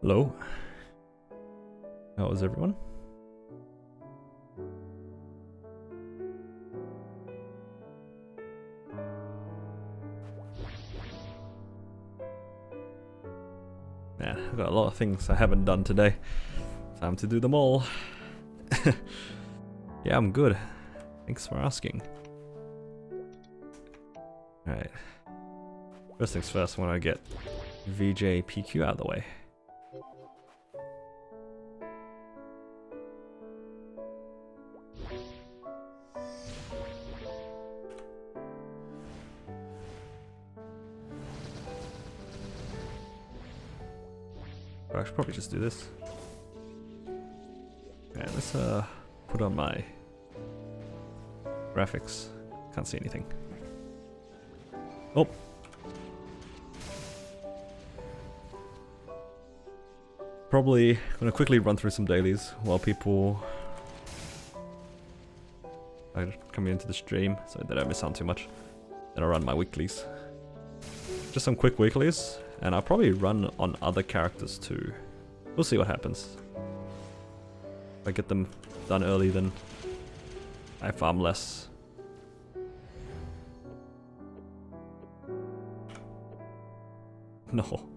Hello. How is everyone? Man, I've got a lot of things I haven't done today. Time to do them all. Yeah, I'm good. Thanks for asking. Alright. First things first, I want to get VJ PQ out of the way. I should probably just do this. Alright, let's put on my graphics. Can't see anything. Oh! Probably gonna quickly run through some dailies while people are coming into the stream so that I don't miss out too much. Then I'll run my weeklies. Just some quick weeklies, and I'll probably run on other characters too. We'll see what happens. If I get them done early, then I farm less. No.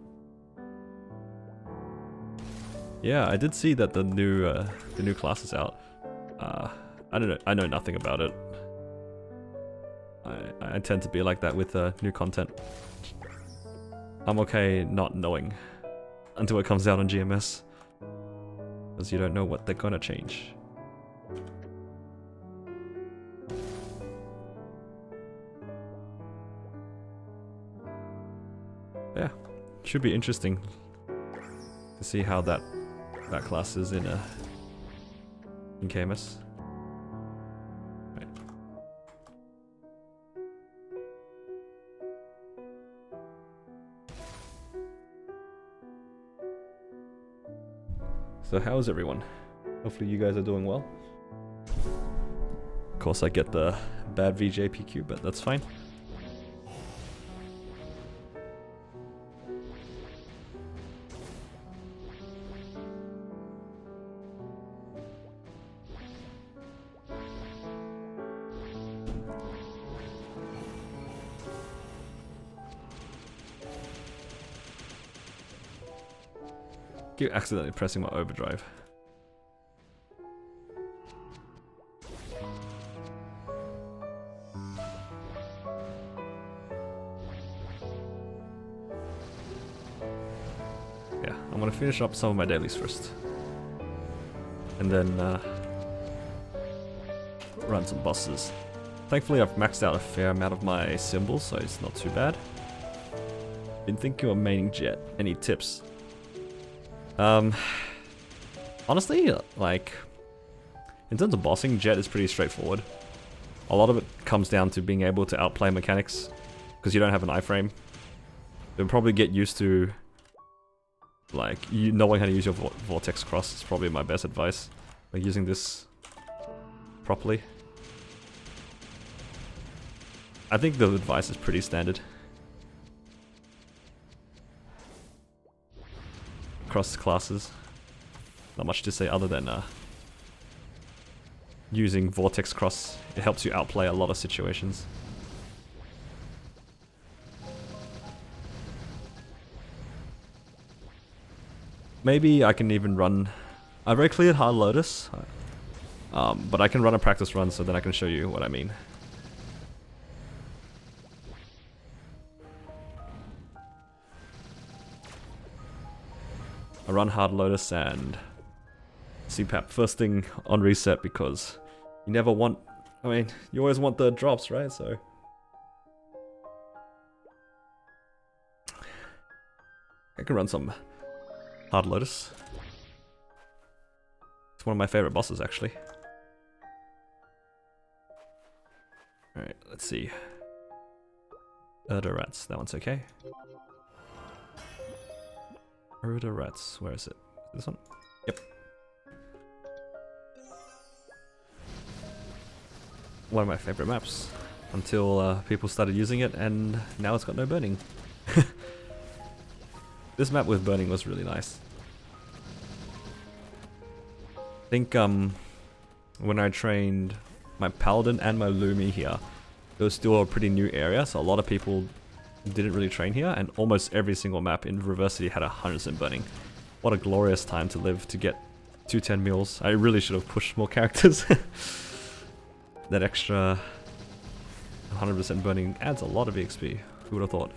Yeah, I did see that the new class is out. I don't know. I know nothing about it. I tend to be like that with new content. I'm okay not knowing until it comes out on GMS, because you don't know what they're gonna change. Yeah, should be interesting to see how that class is in KMS. Right. So how is everyone? Hopefully you guys are doing well. Of course I get the bad VJ PQ, but that's fine. Keep accidentally pressing my overdrive. Yeah, I'm gonna finish up some of my dailies first. And then run some bosses. Thankfully I've maxed out a fair amount of my symbols, so it's not too bad. Been thinking of maining Jett. Any tips? Honestly, like, in terms of bossing, Jett is pretty straightforward. A lot of it comes down to being able to outplay mechanics, because you don't have an iframe. You'll probably get used to, like, you knowing how to use your vortex cross is probably my best advice. Like, using this properly. I think the advice is pretty standard across classes. Not much to say other than using vortex cross. It helps you outplay a lot of situations. Maybe I can even run... I've already cleared Hard Lotus, but I can run a practice run so then I can show you what I mean. I run Hard Lotus and CPAP first thing on reset, because you never want... I mean, you always want the drops, right? So... I can run some Hard Lotus. It's one of my favorite bosses, actually. Alright, let's see. Urda Rats, that one's okay. Urda Rats, where is it? This one? Yep. One of my favorite maps, until people started using it, and now it's got no burning. This map with burning was really nice. think when I trained my Paladin and my Lumi here, it was still a pretty new area, so a lot of people didn't really train here, and almost every single map in Reversity had 100% burning. What a glorious time to live to get 210 mils. I really should have pushed more characters. That extra 100% burning adds a lot of EXP. Who would have thought?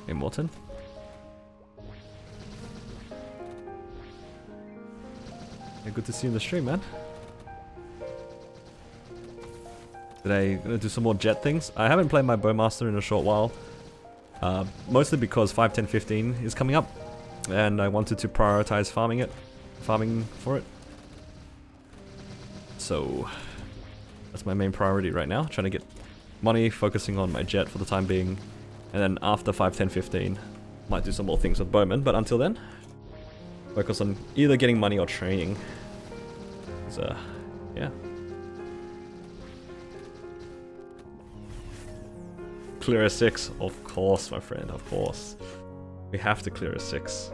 Hey, Morton. Yeah, good to see you in the stream, man. Today, gonna do some more Jett things. I haven't played my Bowmaster in a short while. Mostly because 5.10.15 is coming up, and I wanted to prioritize farming for it. So that's my main priority right now, trying to get money, focusing on my Jett for the time being, and then after 5.10.15, might do some more things with Bowman, but until then, focus on either getting money or training. So, yeah. Clear a 6, of course, my friend, of course. We have to clear a 6.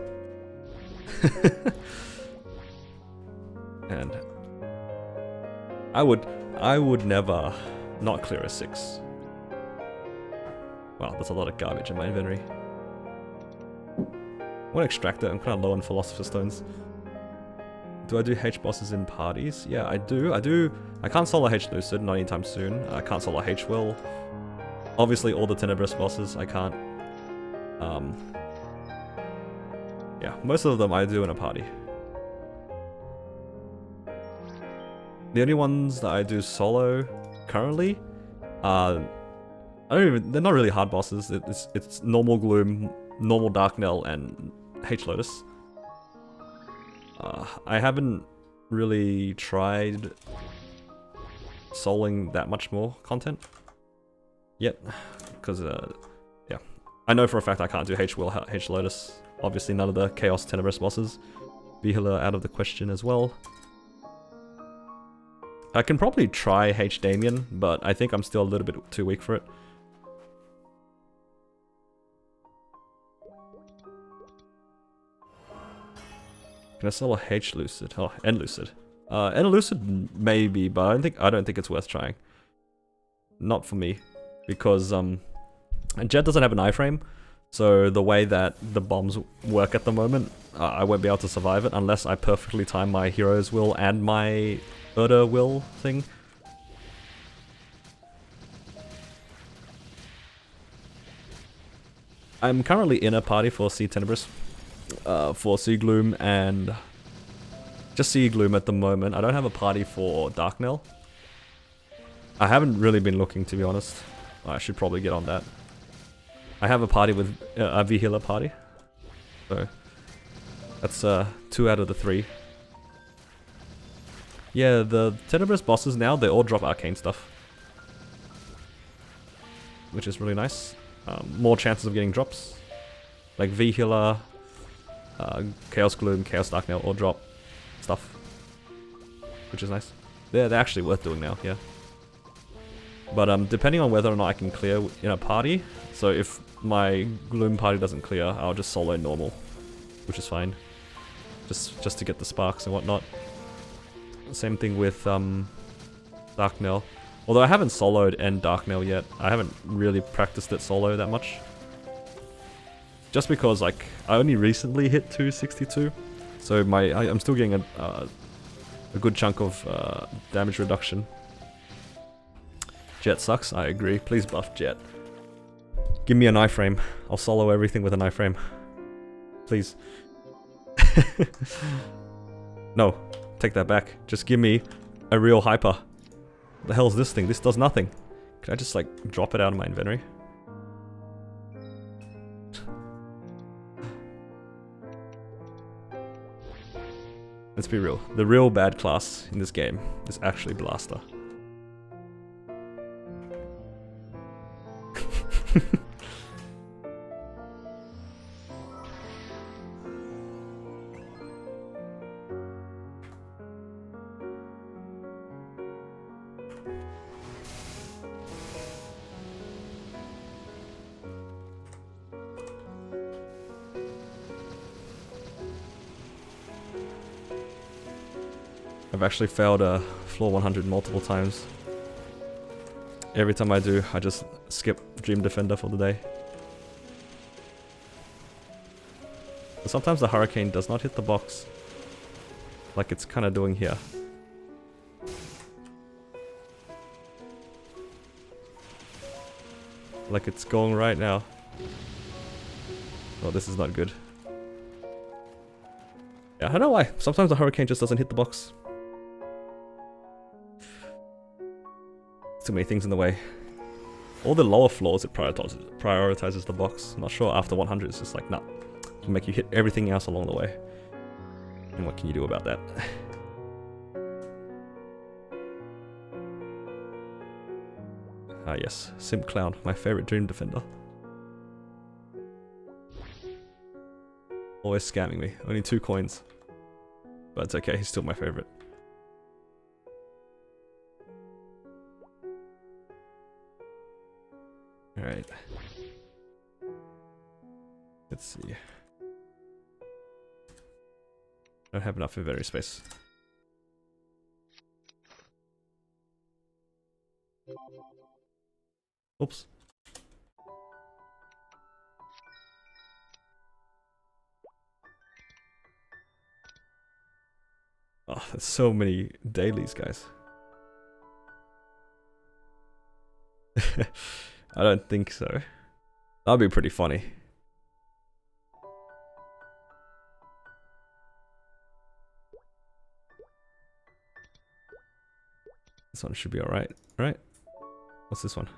And I would never not clear a 6. Wow, that's a lot of garbage in my inventory. I want to extract it. I'm kind of low on Philosopher's Stones. Do I do H bosses in parties? Yeah, I do. I can't solo H Lucid, not anytime soon. I can't solo H Will. Obviously, all the Tenebrous bosses, I can't. Yeah, most of them I do in a party. The only ones that I do solo currently are... they're not really hard bosses. It's normal Gloom, normal Darknell, and H Lotus. I haven't really tried soloing that much more content yet, because yeah, I know for a fact I can't do H Will, H Lotus. Obviously none of the Chaos Tenebrous bosses. Vihila out of the question as well. I can probably try H Damien, but I think I'm still a little bit too weak for it. Can I sell a H Lucid? Oh, N Lucid. N Lucid maybe, but I don't think it's worth trying. Not for me, because Jett doesn't have an iframe, so the way that the bombs work at the moment, I won't be able to survive it unless I perfectly time my hero's will and my Urda will thing. I'm currently in a party for Sea Tenebrous. For Sea Gloom and just Sea Gloom at the moment. I don't have a party for Darknell. I haven't really been looking, to be honest. I should probably get on that. I have a party with a V-Healer party, so that's 2 out of the 3. Yeah, the Tenebrous bosses now, they all drop arcane stuff, which is really nice. More chances of getting drops, like V-Healer, Chaos Gloom, Chaos Darknell all drop stuff, which is nice. They're actually worth doing now, yeah. But depending on whether or not I can clear in a party, so if my Gloom party doesn't clear, I'll just solo normal, which is fine. Just to get the sparks and whatnot. Same thing with Darknell. Although I haven't soloed End Darknell yet, I haven't really practiced it solo that much. Just because, like, I only recently hit 262, so I'm still getting a good chunk of damage reduction. Jett sucks, I agree. Please buff Jett. Give me an iframe. I'll solo everything with an iframe. Please. No, take that back. Just give me a real hyper. What the hell is this thing? This does nothing. Can I just, like, drop it out of my inventory? Let's be real. The real bad class in this game is actually Blaster. I've actually failed floor 100 multiple times. Every time I do, I just skip Dream Defender for the day. But sometimes the Hurricane does not hit the box, like it's kind of doing here. Like it's going right now. Oh, this is not good. Yeah, I don't know why. Sometimes the Hurricane just doesn't hit the box. Too many things in the way. All the lower floors it prioritizes the box. I'm not sure after 100 it's just like, nah. It'll make you hit everything else along the way. And what can you do about that? Ah yes, Simp Clown, my favorite Dream Defender. Always scamming me. Only 2 coins. But it's okay, he's still my favorite. Alright. Let's see. Don't have enough inventory space. Oops. Oh, there's so many dailies, guys. I don't think so. That'd be pretty funny. This one should be alright, right? What's this one?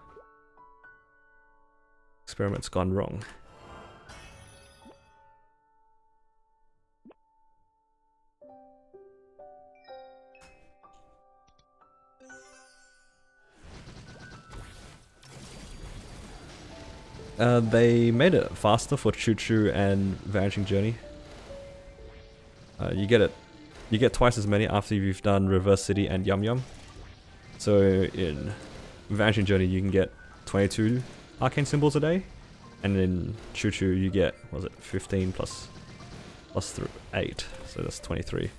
Experiment's gone wrong. They made it faster for Choo Choo and Vanishing Journey. You get twice as many after you've done Reverse City and Yum Yum. So in Vanishing Journey you can get 22 arcane symbols a day, and in Choo Choo you get, what was it, 15 plus 8, so that's 23.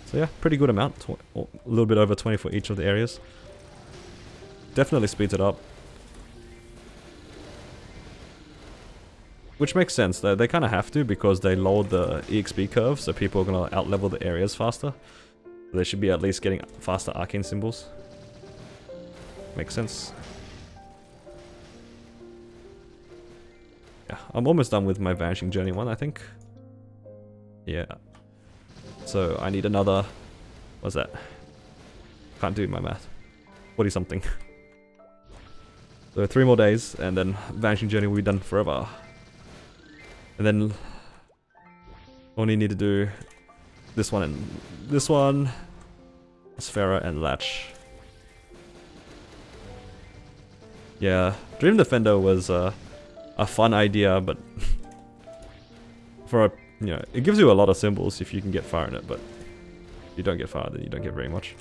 So yeah, pretty good amount, a little bit over 20 for each of the areas. Definitely speeds it up. Which makes sense, though. They kind of have to because they lowered the EXP curve, so people are going to outlevel the areas faster. They should be at least getting faster arcane symbols. Makes sense. Yeah, I'm almost done with my Vanishing Journey one, I think. Yeah. So I need another... What's that? Can't do my math. 40 something. So 3 more days, and then Vanishing Journey will be done forever. And then only need to do this one and this one, Sphera and Latch. Yeah, Dream Defender was a fun idea, but for a, you know, it gives you a lot of symbols if you can get far in it, but if you don't get far, then you don't get very much.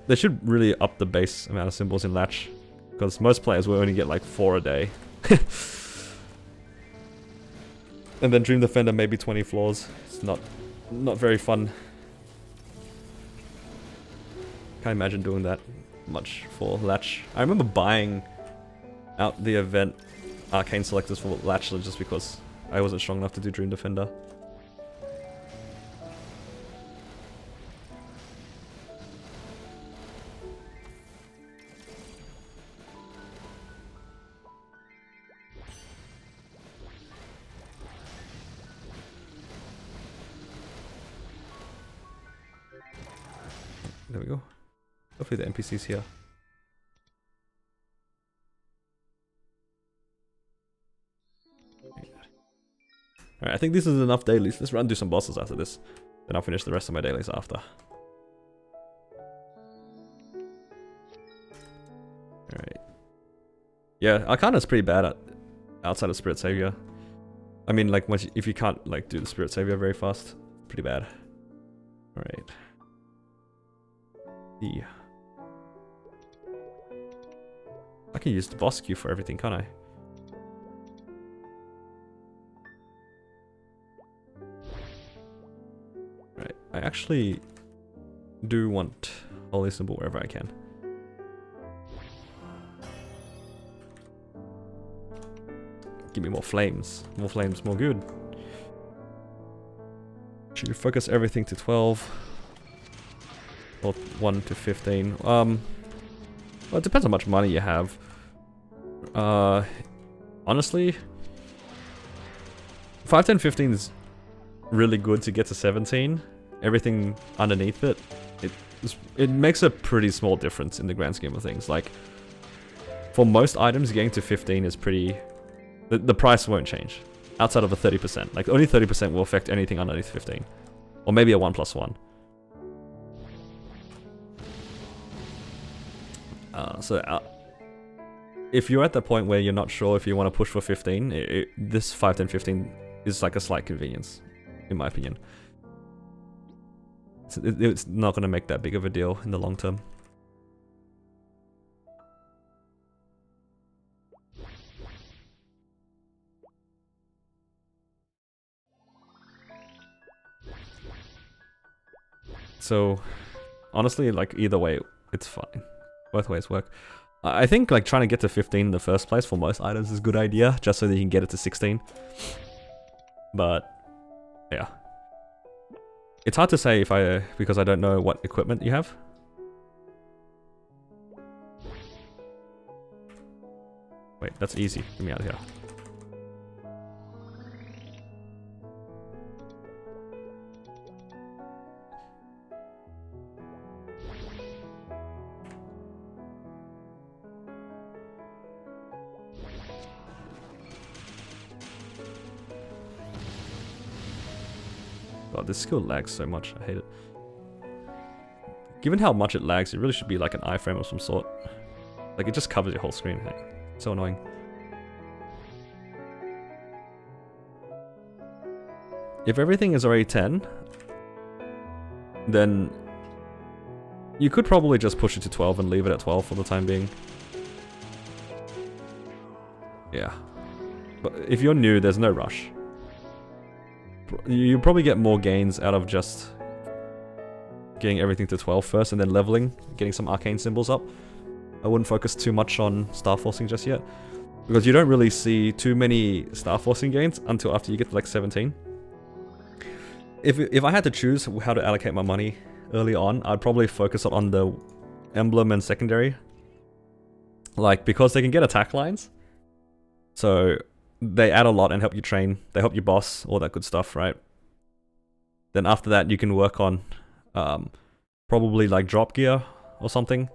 They should really up the base amount of symbols in Latch, because most players will only get like 4 a day. And then Dream Defender maybe 20 floors. It's not very fun. Can't imagine doing that much for Latch. I remember buying out the event arcane selectors for Latch just because I wasn't strong enough to do Dream Defender. There we go. Hopefully the NPC's here. Alright, I think this is enough dailies. Let's run and do some bosses after this. Then I'll finish the rest of my dailies after. Alright. Yeah, Arcana's pretty bad at outside of Spirit Savior. I mean, like, once if you can't like do the Spirit Savior very fast, pretty bad. Alright. Yeah. I can use the boss queue for everything, can't I? Right, I actually do want Holy Symbol wherever I can. Give me more flames. More flames, more good. Should you focus everything to 12? Or 1 to 15? Well, it depends how much money you have. Honestly, 5, 10, 15 is really good to get to 17. Everything underneath it, it makes a pretty small difference in the grand scheme of things. Like, for most items, getting to 15 is pretty... The price won't change, outside of a 30%. Like, only 30% will affect anything underneath 15. Or maybe a 1+1. If you're at the point where you're not sure if you want to push for 15, this 5, 10, 15 is like a slight convenience, in my opinion. It's not going to make that big of a deal in the long term. So, honestly, like, either way, it's fine. Both ways work. I think, like, trying to get to 15 in the first place for most items is a good idea, just so that you can get it to 16. But, yeah. It's hard to say because I don't know what equipment you have. Wait, that's easy. Get me out of here. God, this skill lags so much. I hate it. Given how much it lags, it really should be like an iframe of some sort. Like, it just covers your whole screen. Hey, so annoying. If everything is already 10, then you could probably just push it to 12 and leave it at 12 for the time being. Yeah. But if you're new, there's no rush. You probably get more gains out of just getting everything to 12 first and then leveling, getting some arcane symbols up. I wouldn't focus too much on star forcing just yet, because you don't really see too many star forcing gains until after you get to like 17. If I had to choose how to allocate my money early on, I'd probably focus on the emblem and secondary. Like, because they can get attack lines, so they add a lot and help you train, they help you boss, all that good stuff, right? Then after that, you can work on probably like drop gear or something.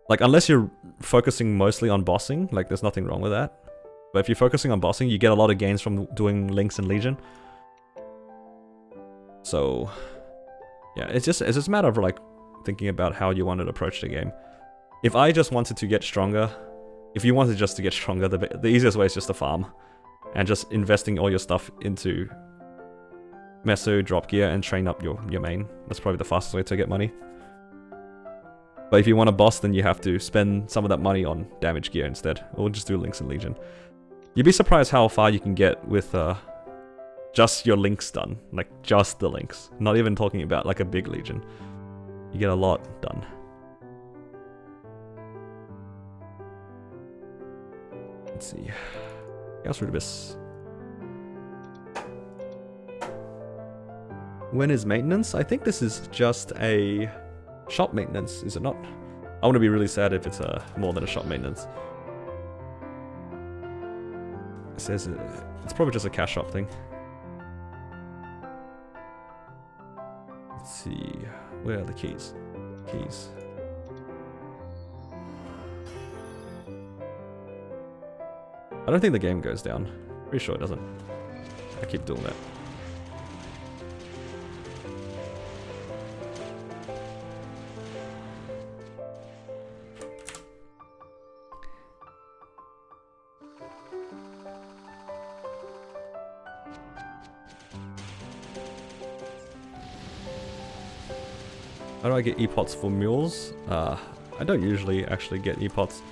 Like, unless you're focusing mostly on bossing, like, there's nothing wrong with that. But if you're focusing on bossing, you get a lot of gains from doing links and legion. So yeah, it's just a matter of like thinking about how you want to approach the game. If I just wanted to get stronger, if you wanted just to get stronger, the easiest way is just to farm and just investing all your stuff into Meso, drop gear, and train up your main. That's probably the fastest way to get money. But if you want to boss, then you have to spend some of that money on damage gear instead, or just do links and legion. You'd be surprised how far you can get with just your links done, like just the links. Not even talking about like a big legion. You get a lot done. Let's see. Chaos Rudibus. When is maintenance? I think this is just a shop maintenance, is it not? I want to be really sad if it's more than a shop maintenance. It says it's probably just a cash shop thing. Let's see, where are the keys? Keys. I don't think the game goes down. Pretty sure it doesn't. I keep doing that. How do I get e-pots for mules? I don't usually actually get e-pots.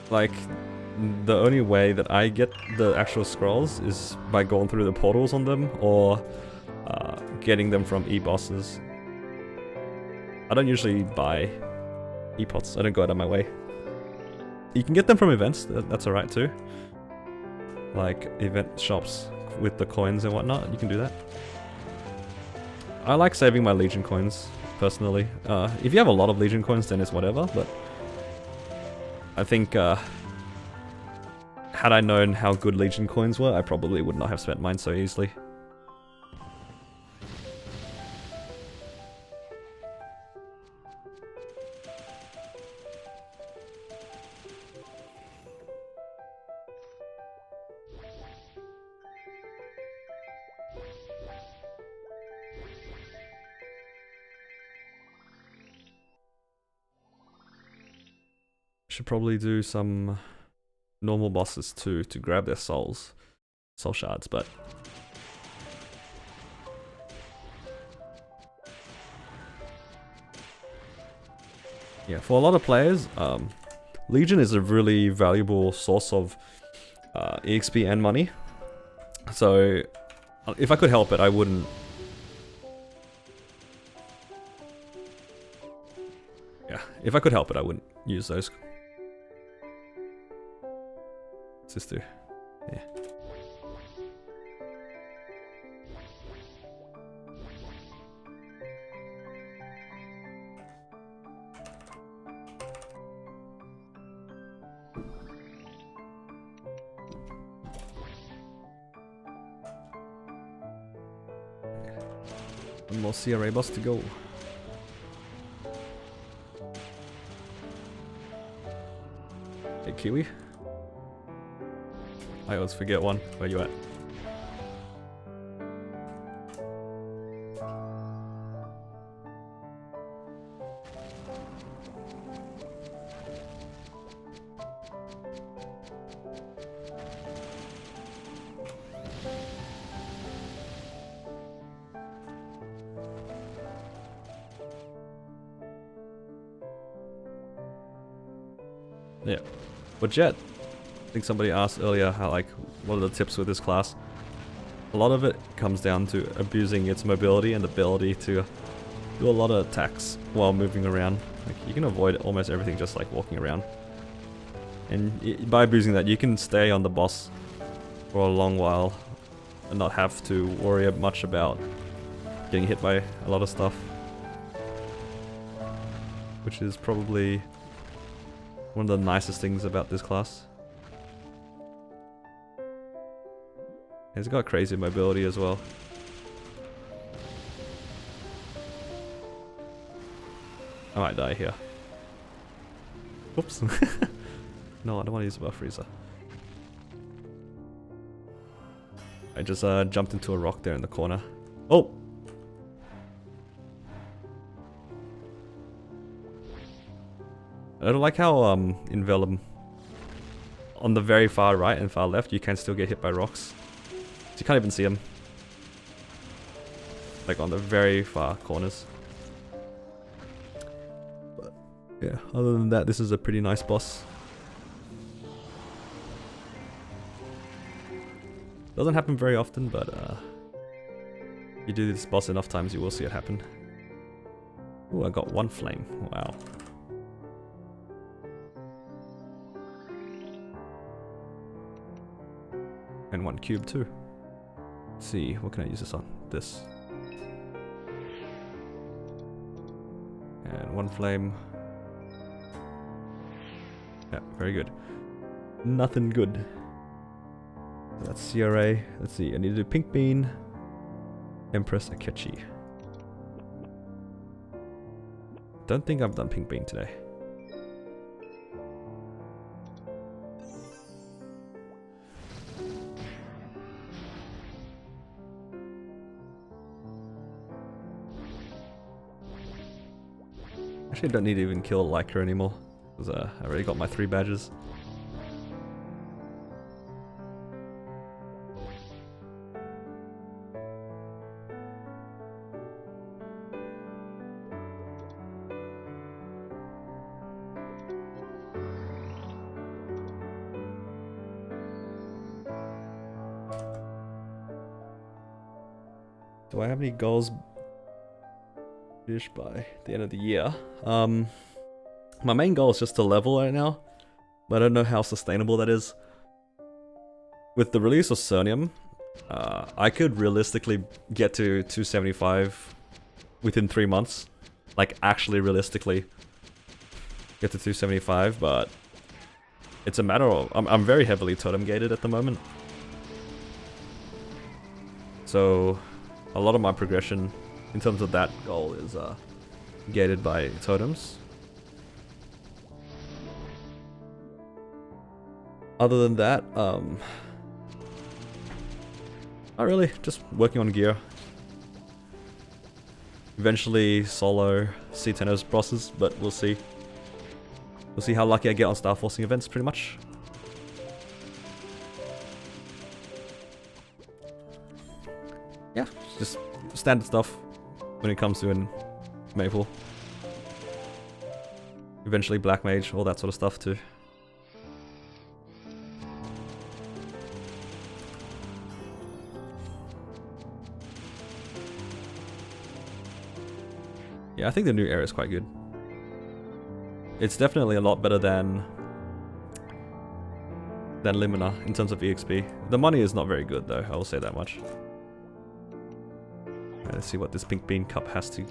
Like, the only way that I get the actual scrolls is by going through the portals on them, or getting them from e-bosses. I don't usually buy e-pots, I don't go out of my way. You can get them from events, that's alright too. Like, event shops with the coins and whatnot, you can do that. I like saving my Legion coins, personally. If you have a lot of Legion coins, then it's whatever, but I think, had I known how good Legion coins were, I probably would not have spent mine so easily. Should probably do some normal bosses too to grab their soul shards, but yeah, for a lot of players, Legion is a really valuable source of EXP and money. So if I could help it, I wouldn't. Yeah, if I could help it, I wouldn't use those. What's this do? Yeah. One more CRA boss to go. Hey, Kiwi. I always forget one. Where you at? Yeah. But Jett, I think somebody asked earlier how, like, what are the tips with this class? A lot of it comes down to abusing its mobility and ability to do a lot of attacks while moving around. Like, you can avoid almost everything just like walking around. And by abusing that, you can stay on the boss for a long while and not have to worry much about getting hit by a lot of stuff. Which is probably one of the nicest things about this class. It's got crazy mobility as well. I might die here. Oops. No, I don't want to use a buff freezer. I just jumped into a rock there in the corner. Oh! I don't like how in Vellum, on the very far right and far left, you can still get hit by rocks. So you can't even see them. Like on the very far corners. But yeah, other than that, this is a pretty nice boss. Doesn't happen very often, but if you do this boss enough times, you will see it happen. Ooh, I got one flame. Wow. And one cube too. Let's see, what can I use this on? This. And one flame. Yeah, very good. Nothing good. So that's CRA. Let's see, I need to do Pink Bean, Empress, Akechi. Don't think I've done Pink Bean today. Actually, I don't need to even kill Lycra anymore, because I already got my 3 badges. Do I have any goals finished by the end of the year? My main goal is just to level right now, but I don't know how sustainable that is. With the release of Cernium, I could realistically get to 275 within 3 months. Like, actually realistically get to 275, but it's a matter of... I'm very heavily totem gated at the moment. So, a lot of my progression in terms of that goal is gated by totems. Other than that, not really, just working on gear. Eventually solo C10 bosses, but we'll see. We'll see how lucky I get on star forcing events, pretty much. Yeah, just standard stuff when it comes to in Maple. Eventually Black Mage, all that sort of stuff too. Yeah, I think the new area is quite good. It's definitely a lot better than Limina in terms of EXP. The money is not very good though, I will say that much. Right, let's see what this Pink Bean Cup has to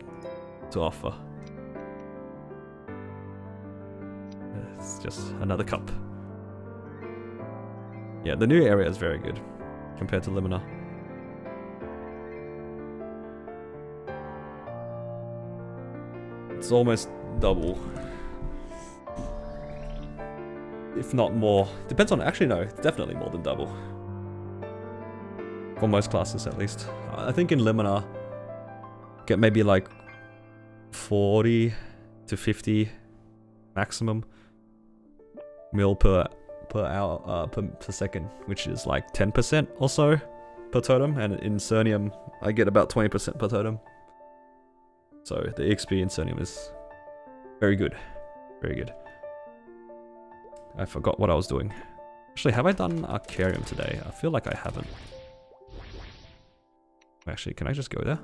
offer. It's just another cup. Yeah, the new area is very good compared to Limina. It's almost double. If not more. Depends on... Actually, no. It's definitely more than double. For most classes, at least. I think in Limina, get maybe like 40 to 50 maximum mil per hour, per second, which is like 10% or so per totem. And in Cernium, I get about 20% per totem. So the XP in Cernium is very good. Very good. I forgot what I was doing. Actually, have I done Arcarium today? I feel like I haven't. Actually, can I just go there?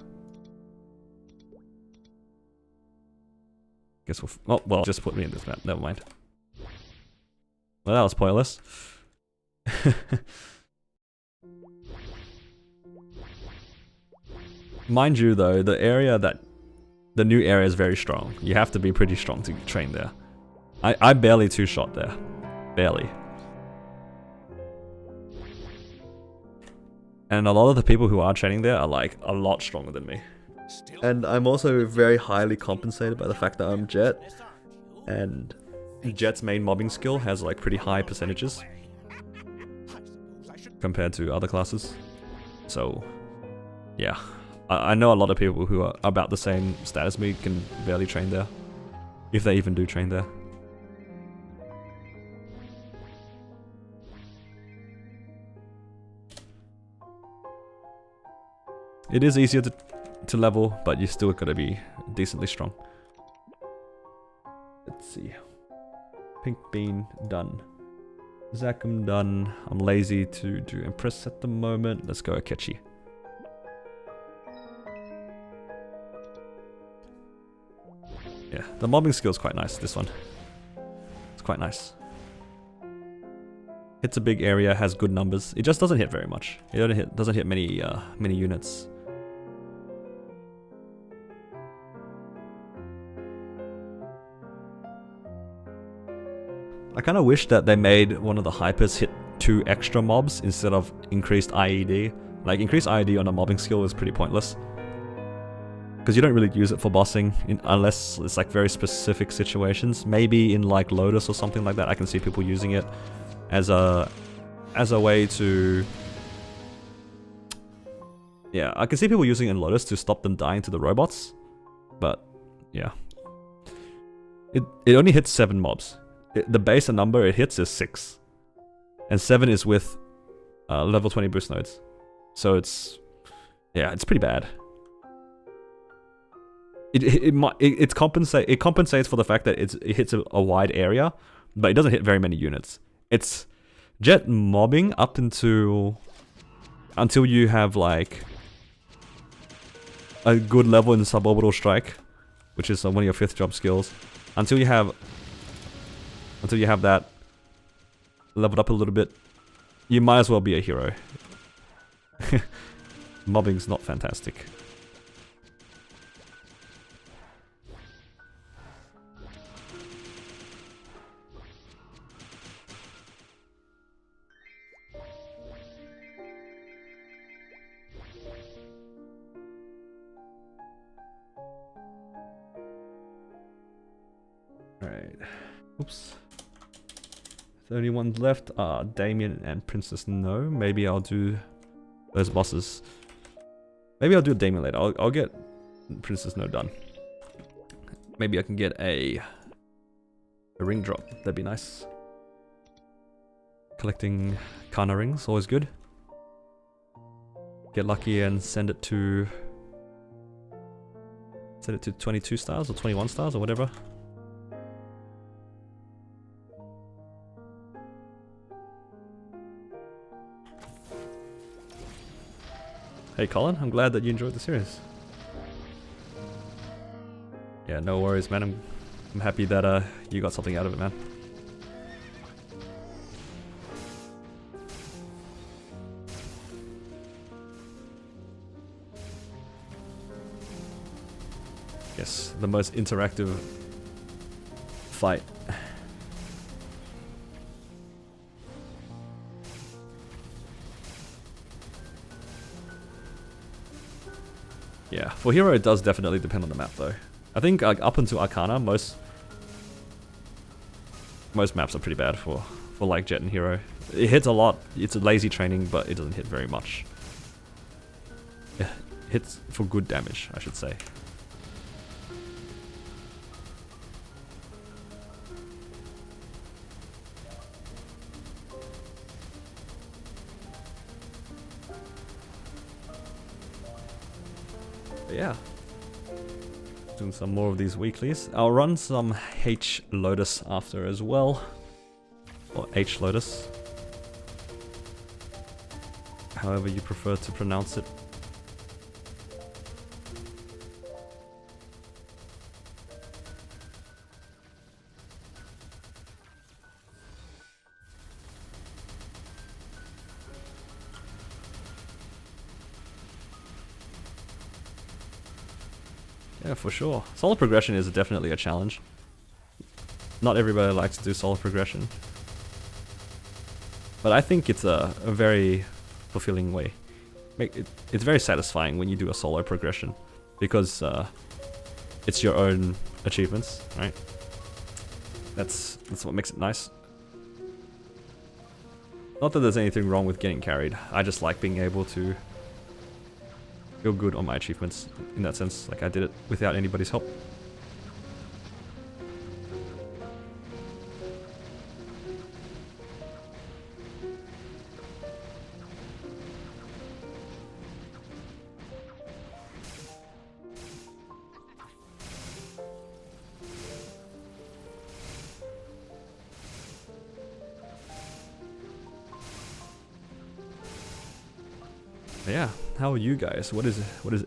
Guess we'll... Oh, well, just put me in this map. Never mind. Well, that was pointless. Mind you, though, the area that... The new area is very strong. You have to be pretty strong to train there. I barely two-shot there. Barely. And a lot of the people who are training there are like a lot stronger than me. And I'm also very highly compensated by the fact that I'm Jett. And Jett's main mobbing skill has like pretty high percentages compared to other classes. So, yeah. I know a lot of people who are about the same stat as me can barely train there. If they even do train there. It is easier to level, but you still gotta be decently strong. Let's see. Pink Bean, done. Zakum, done. I'm lazy to do Impress at the moment. Let's go Akechi. Yeah, the mobbing skill is quite nice, this one. It's quite nice. Hits a big area, has good numbers. It just doesn't hit very much. It doesn't hit many units. I kind of wish that they made one of the hypers hit 2 extra mobs instead of increased IED. Like, increased IED on a mobbing skill is pretty pointless. Because you don't really use it for bossing unless it's like very specific situations. Maybe in like Lotus or something like that, I can see people using it as a way to... Yeah, I can see people using it in Lotus to stop them dying to the robots. But, yeah. It only hits 7 mobs. The base number it hits is 6. And 7 is with level 20 boost nodes. So it's... Yeah, it's pretty bad. It compensates for the fact that it hits a wide area, but it doesn't hit very many units. It's Jett mobbing up until you have like a good level in suborbital strike, which is one of your 5th job skills. Until you have that leveled up a little bit, you might as well be a hero. Mobbing's not fantastic. Alright. Oops. 31 left. Damien and Princess No. Maybe I'll do those bosses. Maybe I'll do Damien later. I'll get Princess No done. Maybe I can get a ring drop. That'd be nice. Collecting Kana rings, always good. Get lucky and send it to 22 stars or 21 stars or whatever. Hey Colin, I'm glad that you enjoyed the series. Yeah, no worries, man. I'm happy that you got something out of it, man. Yes, the most interactive fight. Yeah, for Hero it does definitely depend on the map though. I think up until Arcana, most maps are pretty bad for like Jett and Hero. It hits a lot, it's a lazy training, but it doesn't hit very much. It hits for good damage, I should say. But yeah, doing some more of these weeklies. I'll run some H Lotus after as well, or H Lotus, however you prefer to pronounce it. Yeah, for sure. Solo progression is definitely a challenge. Not everybody likes to do solo progression. But I think it's a very fulfilling way. It's very satisfying when you do a solo progression, because it's your own achievements, right? That's what makes it nice. Not that there's anything wrong with getting carried. I just like being able to feel good on my achievements in that sense. Like I did it without anybody's help. Yeah, how are you guys? What is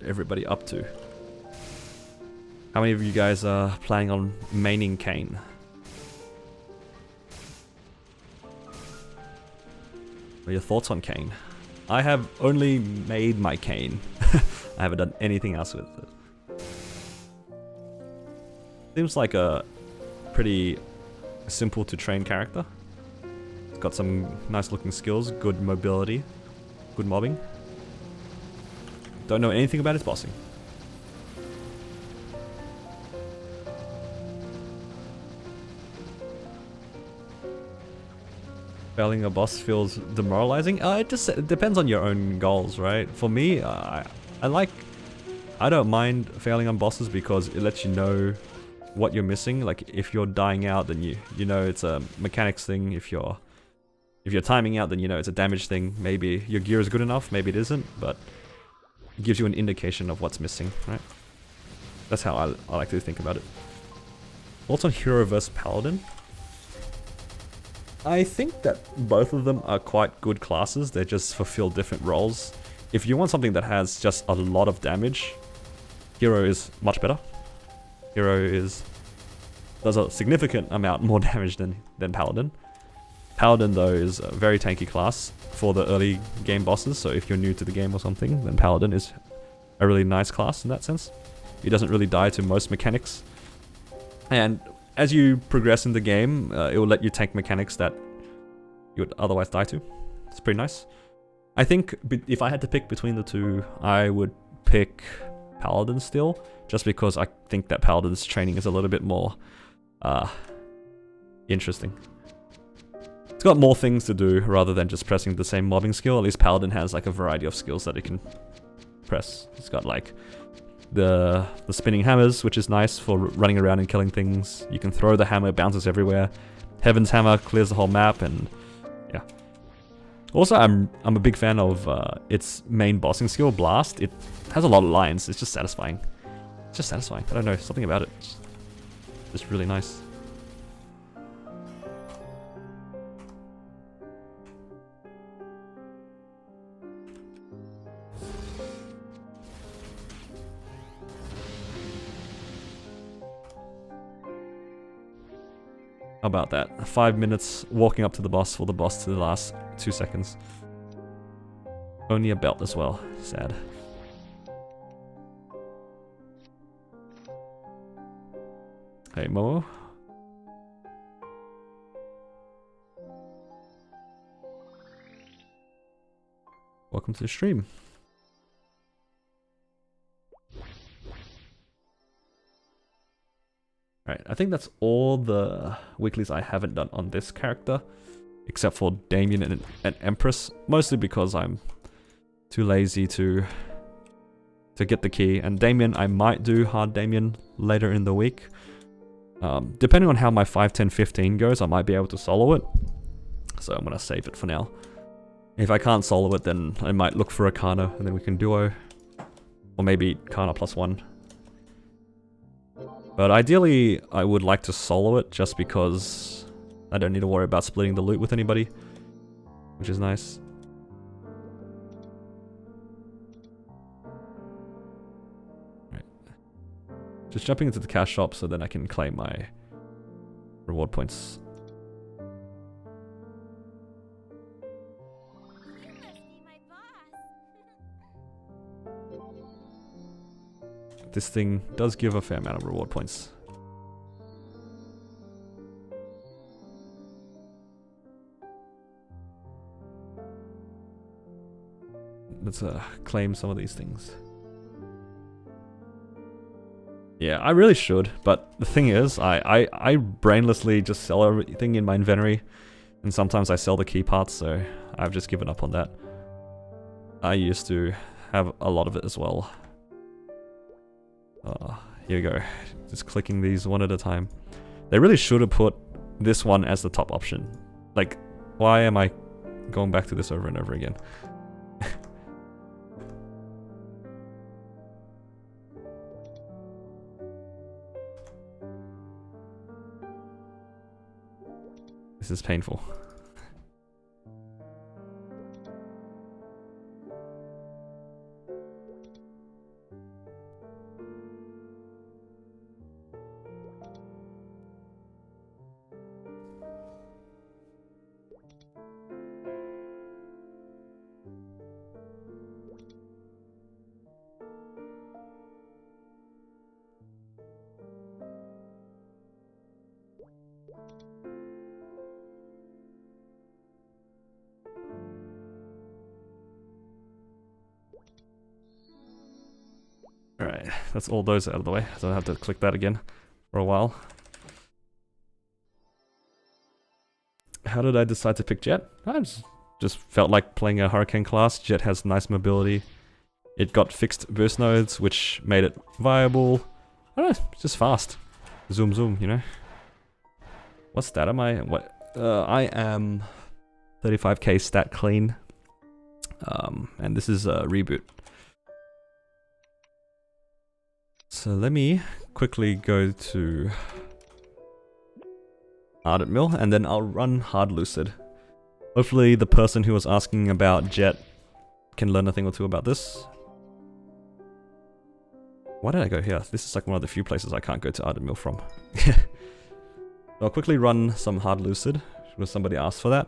everybody up to? How many of you guys are planning on maining Kane? What are your thoughts on Kane? I have only made my Kane. I haven't done anything else with it. Seems like a pretty simple to train character. It's got some nice looking skills, good mobility, good mobbing. Don't know anything about his bossing. Failing a boss feels demoralizing. It depends on your own goals, right? For me, I don't mind failing on bosses because it lets you know what you're missing. Like if you're dying out, then you know it's a mechanics thing. If you're timing out, then you know it's a damage thing. Maybe your gear is good enough, maybe it isn't, but it gives you an indication of what's missing, right? That's how I like to think about it. Also, Hero vs Paladin. I think that both of them are quite good classes. They just fulfill different roles. If you want something that has just a lot of damage, Hero is much better. Hero does a significant amount more damage than Paladin. Paladin though is a very tanky class for the early game bosses, so if you're new to the game or something, then Paladin is a really nice class in that sense. He doesn't really die to most mechanics. And as you progress in the game, it will let you tank mechanics that you would otherwise die to. It's pretty nice. I think if I had to pick between the two, I would pick Paladin still, just because I think that Paladin's training is a little bit more interesting. It's got more things to do rather than just pressing the same mobbing skill. At least Paladin has like a variety of skills that it can press. It's got like the spinning hammers, which is nice for running around and killing things. You can throw the hammer, it bounces everywhere. Heaven's Hammer clears the whole map, and yeah. Also, I'm a big fan of its main bossing skill, Blast. It has a lot of lines. It's just satisfying. It's just satisfying. I don't know, something about it. It's just really nice. How about that? 5 minutes walking up to the boss for the boss to the last 2 seconds. Only a belt as well. Sad. Hey, Momo. Welcome to the stream. Alright, I think that's all the weeklies I haven't done on this character, except for Damien and Empress, mostly because I'm too lazy to get the key. And Damien, I might do hard Damien later in the week. Depending on how my 5, 10, 15 goes, I might be able to solo it. So I'm gonna save it for now. If I can't solo it, then I might look for a Kana, and then we can duo. Or maybe Kana +1. But ideally, I would like to solo it just because I don't need to worry about splitting the loot with anybody, which is nice. Right. Just jumping into the cash shop so then I can claim my reward points. This thing does give a fair amount of reward points. Let's claim some of these things. Yeah, I really should, but the thing is, I brainlessly just sell everything in my inventory, and sometimes I sell the key parts, so I've just given up on that. I used to have a lot of it as well. Here we go. Just clicking these one at a time. They really should have put this one as the top option. Like, why am I going back to this over and over again? This is painful. Alright, that's all those out of the way, so I don't have to click that again for a while. How did I decide to pick Jett? I just felt like playing a Hurricane class. Jett has nice mobility. It got fixed burst nodes, which made it viable. I don't know, it's just fast. Zoom zoom, you know? What stat am I? I am 35k stat clean. And this is a reboot. So let me quickly go to Ardent Mill, and then I'll run Hard Lucid. Hopefully the person who was asking about Jett can learn a thing or two about this. Why did I go here? This is like one of the few places I can't go to Arden Mill from. I'll quickly run some Hard Lucid, because somebody asked for that.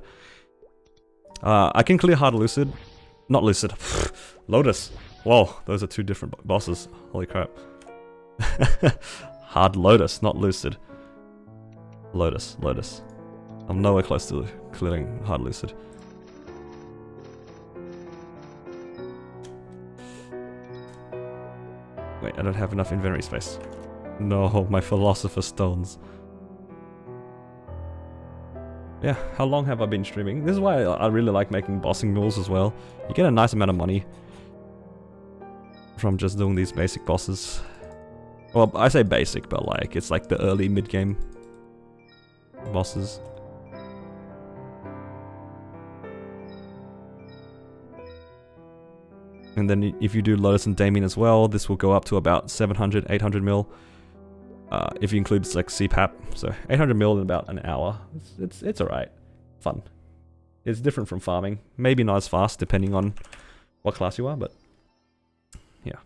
I can clear Hard Lucid. Not Lucid. Lotus. Whoa, those are two different bosses. Holy crap. Hard Lotus, not Lucid. Lotus. I'm nowhere close to clearing Hard Lucid. Wait, I don't have enough inventory space. No, my Philosopher's Stones. Yeah, how long have I been streaming? This is why I really like making bossing mills as well. You get a nice amount of money from just doing these basic bosses. Well, I say basic, but like, it's like the early mid-game bosses. And then if you do Lotus and Damien as well, this will go up to about 700, 800 mil. If you include like CPAP, so 800 mil in about an hour. It's alright. Fun. It's different from farming. Maybe not as fast depending on what class you are, but yeah.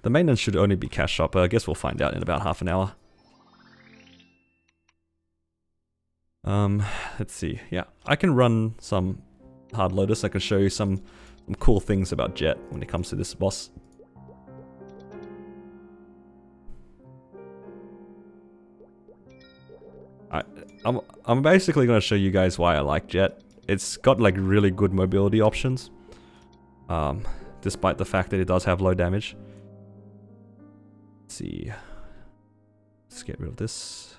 The maintenance should only be cash shop, but I guess we'll find out in about half an hour. Let's see. Yeah, I can run some Hard Lotus. I can show you some cool things about Jett when it comes to this boss. I'm basically going to show you guys why I like Jett. It's got like really good mobility options, despite the fact that it does have low damage. Let's see. Let's get rid of this.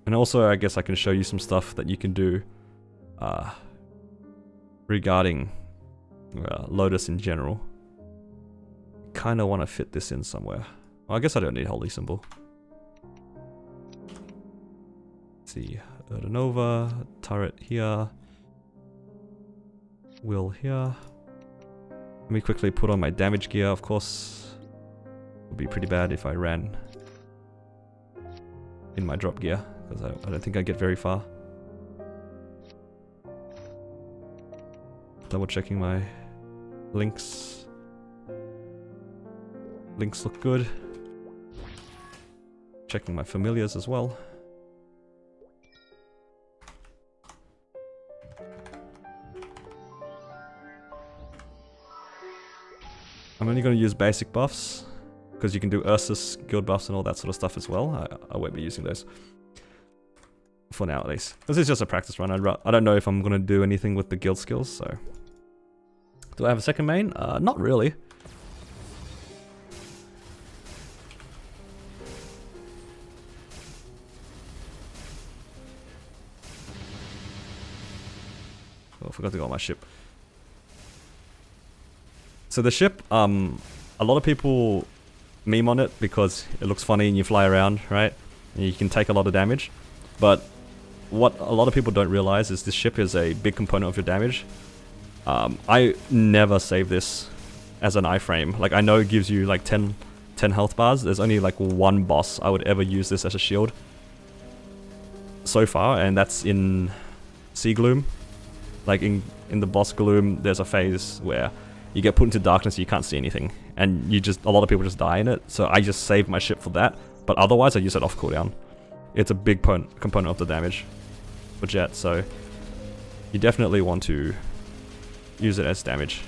And also, I guess I can show you some stuff that you can do regarding Lotus in general. Kind of want to fit this in somewhere. Well, I guess I don't need Holy Symbol. Let's see, Urdinova, turret here, Will here. Let me quickly put on my damage gear, of course. It would be pretty bad if I ran in my drop gear, because I don't think I'd get very far. Double checking my links. Links look good. Checking my familiars as well. I'm only going to use basic buffs, because you can do Ursus, guild buffs and all that sort of stuff as well. I won't be using those. For now at least. This is just a practice run. I don't know if I'm going to do anything with the guild skills, so... Do I have a second main? Not really. Oh, I forgot to go on my ship. So the ship, a lot of people meme on it because it looks funny and you fly around, right? And you can take a lot of damage. But what a lot of people don't realize is this ship is a big component of your damage. I never save this as an iframe. Like, I know it gives you like 10 health bars. There's only like one boss I would ever use this as a shield so far, and that's in Sea Gloom. Like in the boss Gloom, there's a phase where you get put into darkness, you can't see anything, and a lot of people just die in it. So I just save my ship for that, but otherwise I use it off cooldown. It's a big component of the damage for Jett, so you definitely want to use it as damage.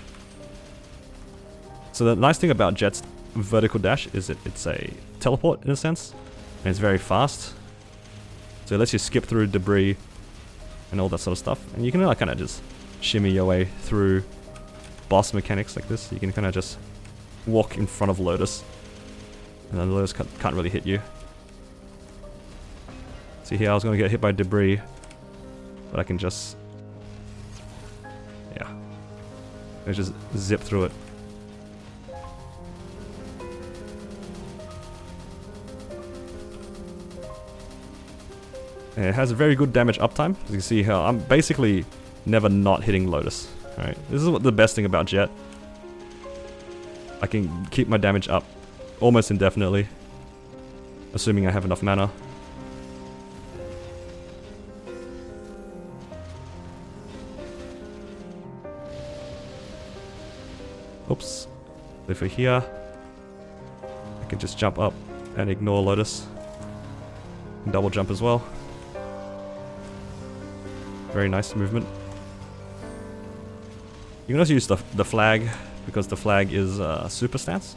So the nice thing about Jett's vertical dash is that it's a teleport in a sense, and it's very fast. So it lets you skip through debris and all that sort of stuff, and you can like kind of just shimmy your way through boss mechanics like this. You can kind of just walk in front of Lotus, and then Lotus can't really hit you. See here, I was going to get hit by debris, but I can just, yeah, I just zip through it. And it has a very good damage uptime. As you can see here, I'm basically never not hitting Lotus. Right, this is what the best thing about Jett. I can keep my damage up almost indefinitely, assuming I have enough mana. Oops. If we're here, I can just jump up and ignore Lotus. And double jump as well. Very nice movement. You can also use the flag, because the flag is super stance.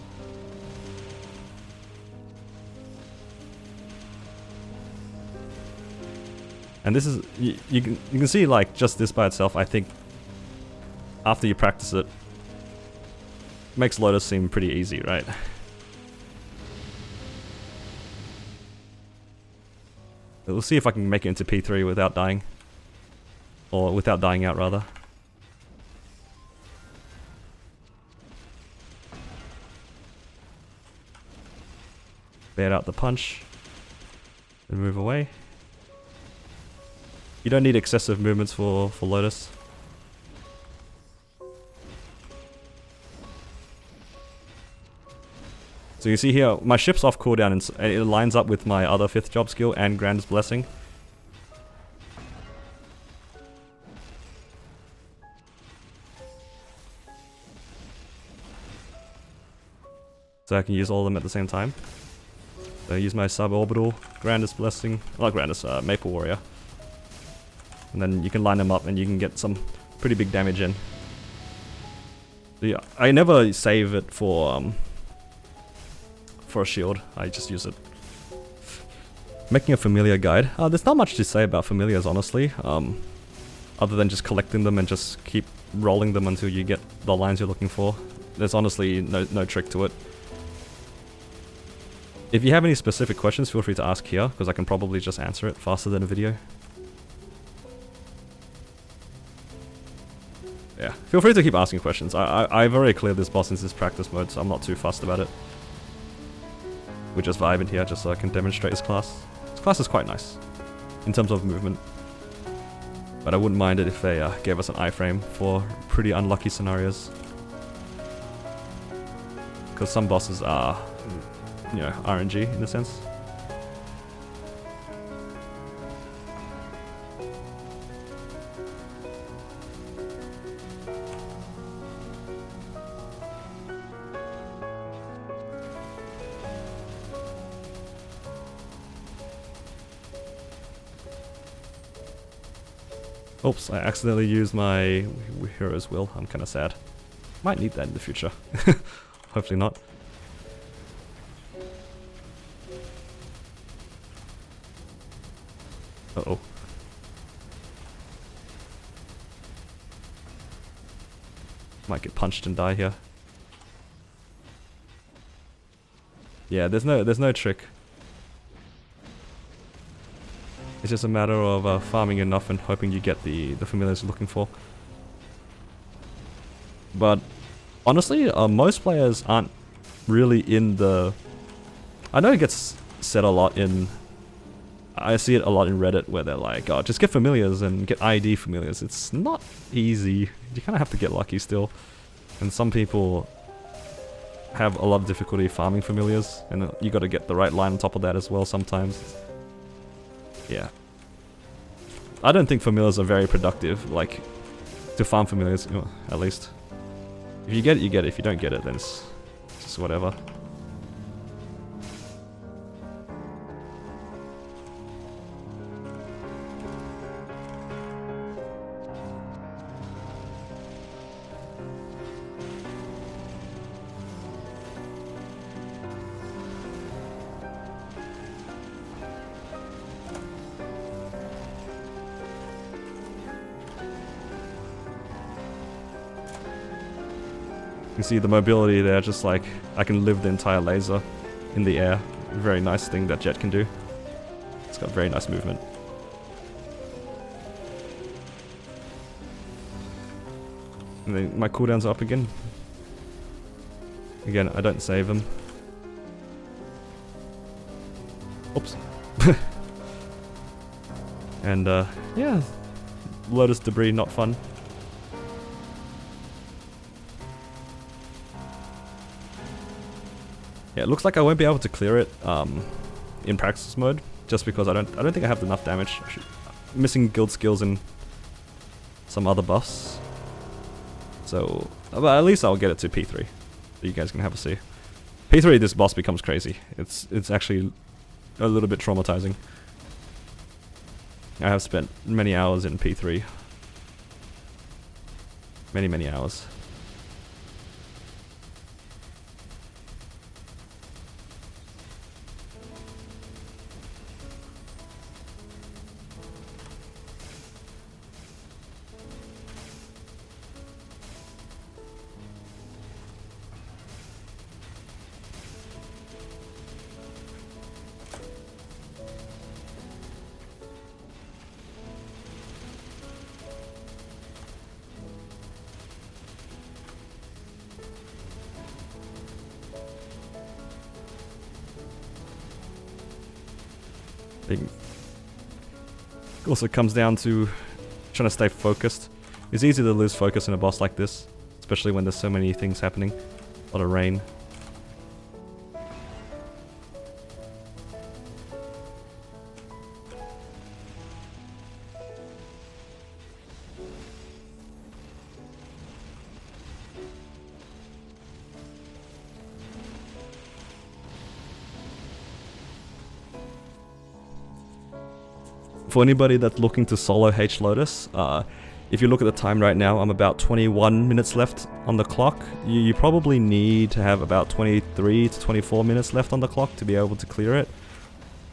And this is, you can see like just this by itself, I think after you practice it, makes Lotus seem pretty easy, right? We'll see if I can make it into P3 without dying. Or without dying out, rather. Bait out the punch. And move away. You don't need excessive movements for Lotus. So you see here, my ship's off cooldown and it lines up with my other 5th job skill and Grand's Blessing. So I can use all of them at the same time. So I use my suborbital, Grandest Blessing, not Grandest, Maple Warrior. And then you can line them up and you can get some pretty big damage in. So yeah, I never save it for a shield, I just use it. Making a familiar guide. There's not much to say about familiars, honestly. Other than just collecting them and just keep rolling them until you get the lines you're looking for. There's honestly no trick to it. If you have any specific questions, feel free to ask here, because I can probably just answer it faster than a video. Yeah, feel free to keep asking questions. I've already cleared this boss in this practice mode, so I'm not too fussed about it. We're just vibing here, just so I can demonstrate his class. His class is quite nice, in terms of movement. But I wouldn't mind it if they gave us an iframe for pretty unlucky scenarios. Because some bosses are, you know, RNG in a sense. Oops, I accidentally used my Hero's Will. I'm kind of sad. Might need that in the future. Hopefully not. Uh-oh. Might get punched and die here. Yeah, there's no trick. It's just a matter of farming enough and hoping you get the familiars you're looking for. But honestly, most players aren't really in the... I know it gets said a lot in... I see it a lot in Reddit where they're like, oh, just get familiars and get ID familiars. It's not easy. You kind of have to get lucky still. And some people have a lot of difficulty farming familiars, and you got to get the right line on top of that as well sometimes. Yeah. I don't think familiars are very productive, like, to farm familiars, you know, at least. If you get it, you get it. If you don't get it, then it's just whatever. You can see the mobility there, just like I can live the entire laser in the air. Very nice thing that Jett can do. It's got very nice movement. And then my cooldowns are up again. Again, I don't save them. Oops. And yeah, Lotus debris, not fun. Yeah, it looks like I won't be able to clear it in practice mode, just because I don't think I have enough damage. I'm missing guild skills and some other buffs. So, but at least I'll get it to P3. So you guys can have a see. P3, this boss becomes crazy. It's actually a little bit traumatizing. I have spent many hours in P3. Many hours. It also comes down to trying to stay focused. It's easy to lose focus in a boss like this, especially when there's so many things happening. A lot of rain. For anybody that's looking to solo H Lotus, if you look at the time right now, I'm about 21 minutes left on the clock. You probably need to have about 23 to 24 minutes left on the clock to be able to clear it.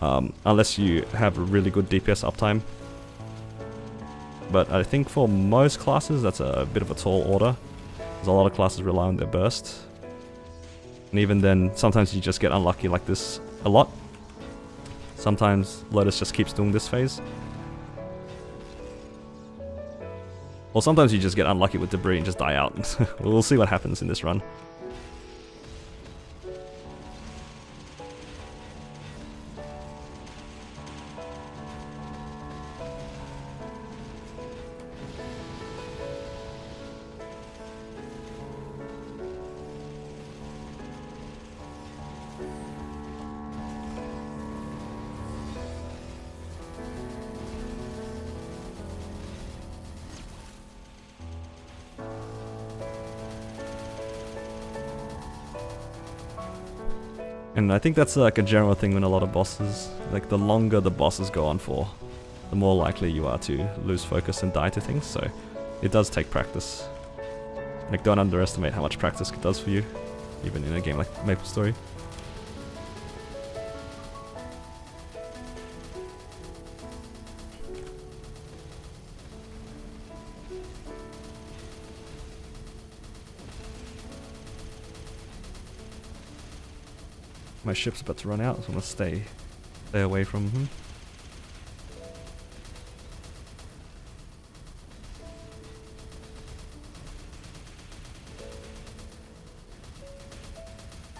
Unless you have a really good DPS uptime. But I think for most classes, that's a bit of a tall order. Because a lot of classes rely on their burst. And even then, sometimes you just get unlucky like this a lot. Sometimes Lotus just keeps doing this phase. Or sometimes you just get unlucky with debris and just die out. We'll see what happens in this run. And I think that's like a general thing when a lot of bosses, like the longer the bosses go on for, the more likely you are to lose focus and die to things, so it does take practice. Like, don't underestimate how much practice it does for you, even in a game like Maplestory. My ship's about to run out, so I'm gonna stay away from him.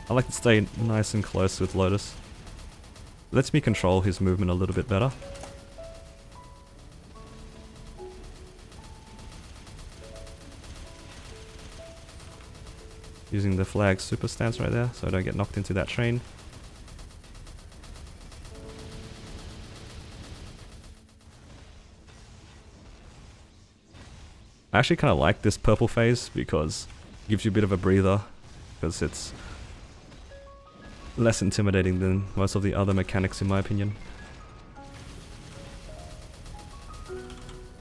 I like to stay nice and close with Lotus. It lets me control his movement a little bit better. Using the flag super stance right there, so I don't get knocked into that train. I actually kind of like this purple phase because it gives you a bit of a breather, because it's less intimidating than most of the other mechanics in my opinion.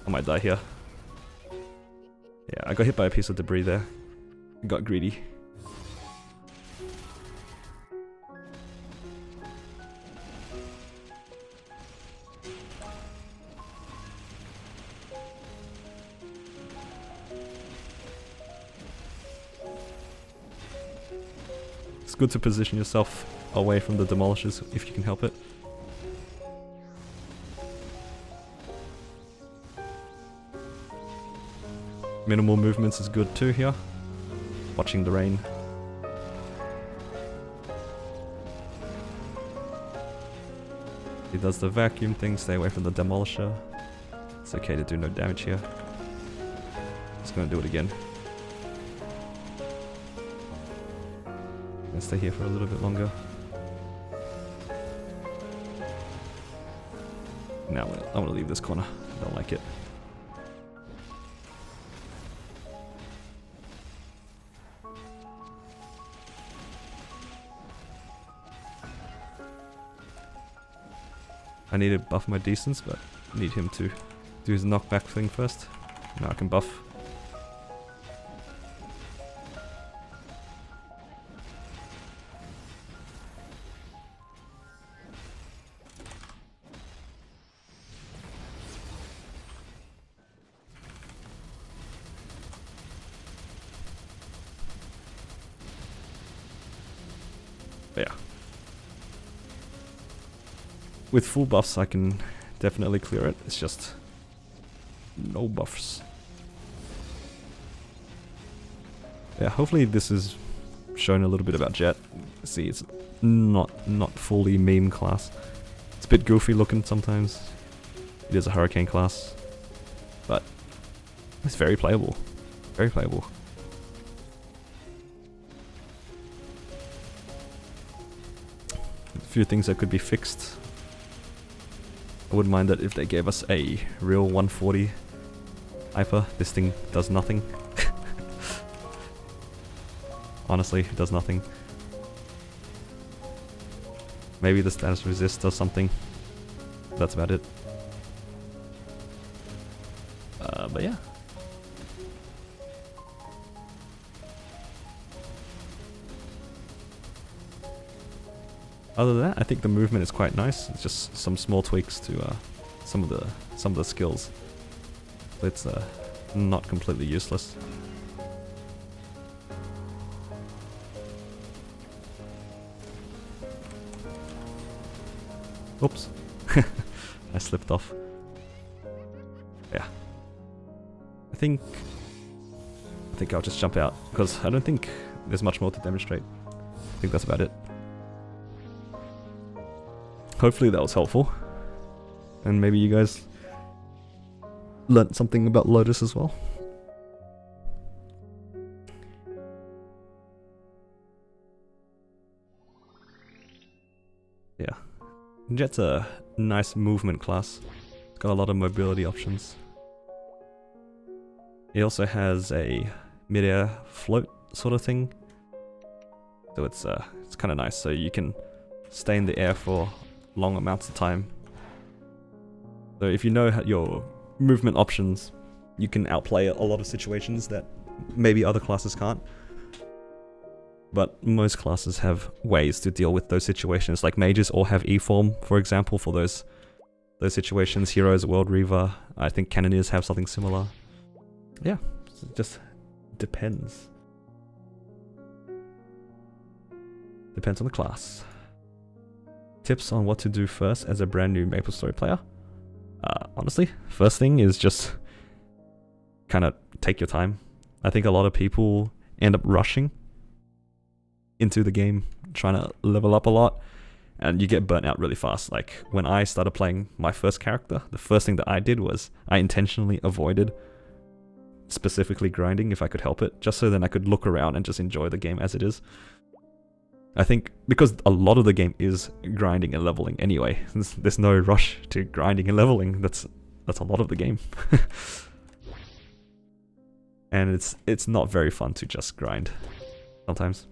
I might die here. Yeah, I got hit by a piece of debris there. Got greedy. It's good to position yourself away from the demolishers if you can help it. Minimal movements is good too here. Watching the rain. He does the vacuum thing, stay away from the demolisher. It's okay to do no damage here. Just gonna do it again. Stay here for a little bit longer. Now I'm gonna leave this corner. I don't like it. I need to buff my decence, but I need him to do his knockback thing first. Now I can buff. But yeah. With full buffs I can definitely clear it, it's just no buffs. Yeah, hopefully this is showing a little bit about Jett. See, it's not fully meme class. It's a bit goofy looking sometimes. It is a hurricane class, but it's very playable. Very playable. A few things that could be fixed. I wouldn't mind that if they gave us a real 140 hyper. This thing does nothing. Honestly, it does nothing. Maybe the status resist does something. That's about it. But yeah. Other than that, I think the movement is quite nice. It's just some small tweaks to some of the skills. It's not completely useless. Oops. I slipped off. Yeah. I think I'll just jump out because I don't think there's much more to demonstrate. I think that's about it. Hopefully that was helpful. And maybe you guys learnt something about Lotus as well. Yeah. Jett's a nice movement class. It's got a lot of mobility options. He also has a mid-air float sort of thing. So it's kind of nice. So you can stay in the air for long amounts of time. So if you know your movement options, you can outplay a lot of situations that maybe other classes can't. But most classes have ways to deal with those situations, like mages all have E-form, for example, for those situations. Heroes, World Reaver, I think Cannoneers have something similar. Yeah, it just depends. Depends on the class. Tips on what to do first as a brand new Maplestory player? Honestly, first thing is just kind of take your time. I think a lot of people end up rushing into the game, trying to level up a lot, and you get burnt out really fast. Like when I started playing my first character, the first thing that I did was I intentionally avoided specifically grinding if I could help it, just so then I could look around and just enjoy the game as it is. I think because a lot of the game is grinding and leveling anyway. There's no rush to grinding and leveling. That's a lot of the game. And it's not very fun to just grind sometimes.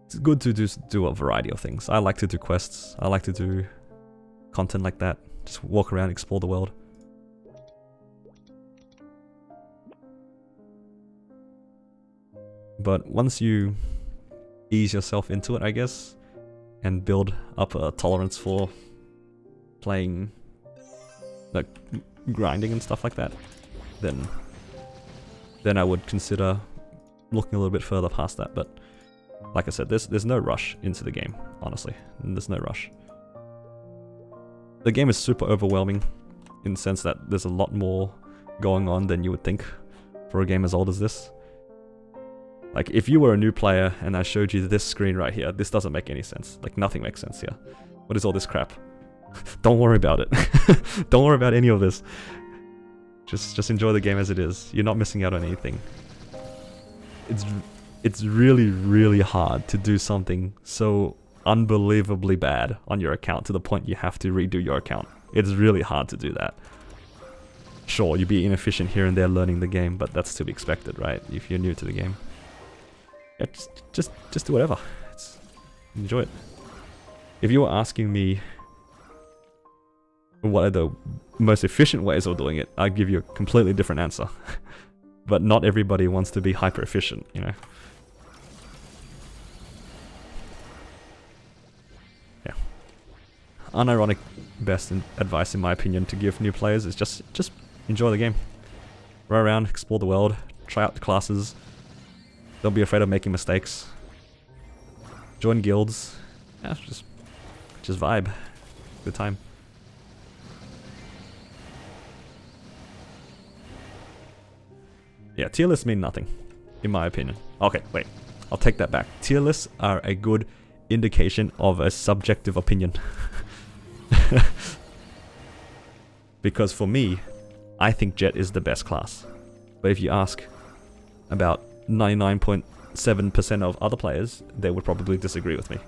It's good to do a variety of things. I like to do quests. I like to do content like that. Just walk around, explore the world. But once you ease yourself into it, I guess, and build up a tolerance for playing, like, grinding and stuff like that, then I would consider looking a little bit further past that. But like I said, there's no rush into the game, honestly. There's no rush. The game is super overwhelming in the sense that there's a lot more going on than you would think for a game as old as this. Like, if you were a new player and I showed you this screen right here, this doesn't make any sense. Like, nothing makes sense here. What is all this crap? Don't worry about it. Don't worry about any of this. Just enjoy the game as it is. You're not missing out on anything. It's really, really hard to do something so unbelievably bad on your account to the point you have to redo your account. It's really hard to do that. Sure, you'd be inefficient here and there learning the game, but that's to be expected, right? If you're new to the game. Yeah, just do whatever. Enjoy it. if you were asking me what are the most efficient ways of doing it, I'd give you a completely different answer. But not everybody wants to be hyper efficient, you know. Yeah. Unironic best advice in my opinion to give new players is just enjoy the game. Run around, explore the world, try out the classes. Don't be afraid of making mistakes. Join guilds. Yeah, just vibe. Good time. Yeah, tier lists mean nothing, in my opinion. Okay, wait. I'll take that back. Tier lists are a good indication of a subjective opinion. Because for me, I think Jett is the best class. But if you ask about 99.7% of other players, they would probably disagree with me.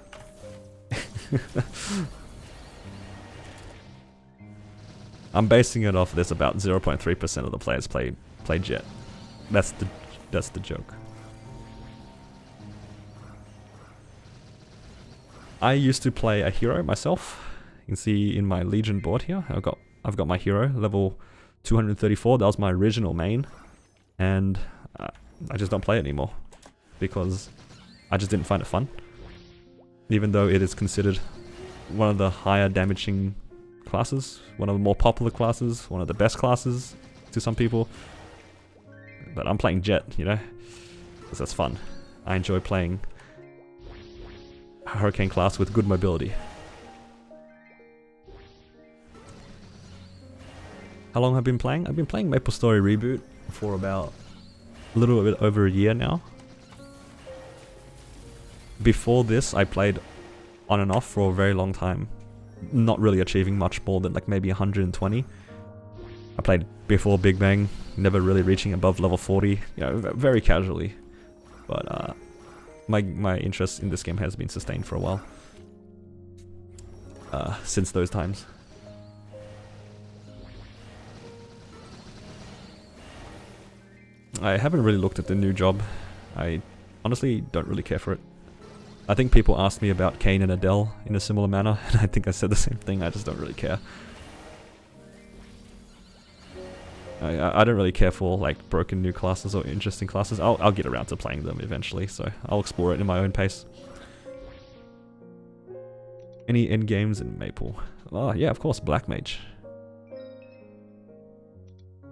I'm basing it off this about 0.3% of the players play Jett. That's the joke. I used to play a hero myself. You can see in my Legion board here, I've got my hero level 234. That was my original main, and I just don't play it anymore because I just didn't find it fun. Even though it is considered one of the higher damaging classes, one of the more popular classes, one of the best classes to some people. But I'm playing Jett, you know, because that's fun. I enjoy playing a Hurricane class with good mobility. How long have I been playing? I've been playing Maplestory Reboot for about a little bit over a year now. Before this, I played on and off for a very long time, not really achieving much more than like maybe 120. I played before Big Bang, never really reaching above level 40, you know, very casually. But my interest in this game has been sustained for a while. Since those times. I haven't really looked at the new job. I honestly don't really care for it. I think people asked me about Kane and Adele in a similar manner, and I think I said the same thing. I just don't really care. I don't really care for like broken new classes or interesting classes. I'll get around to playing them eventually, so I'll explore it in my own pace. Any end games in Maple? Oh yeah, of course, Black Mage.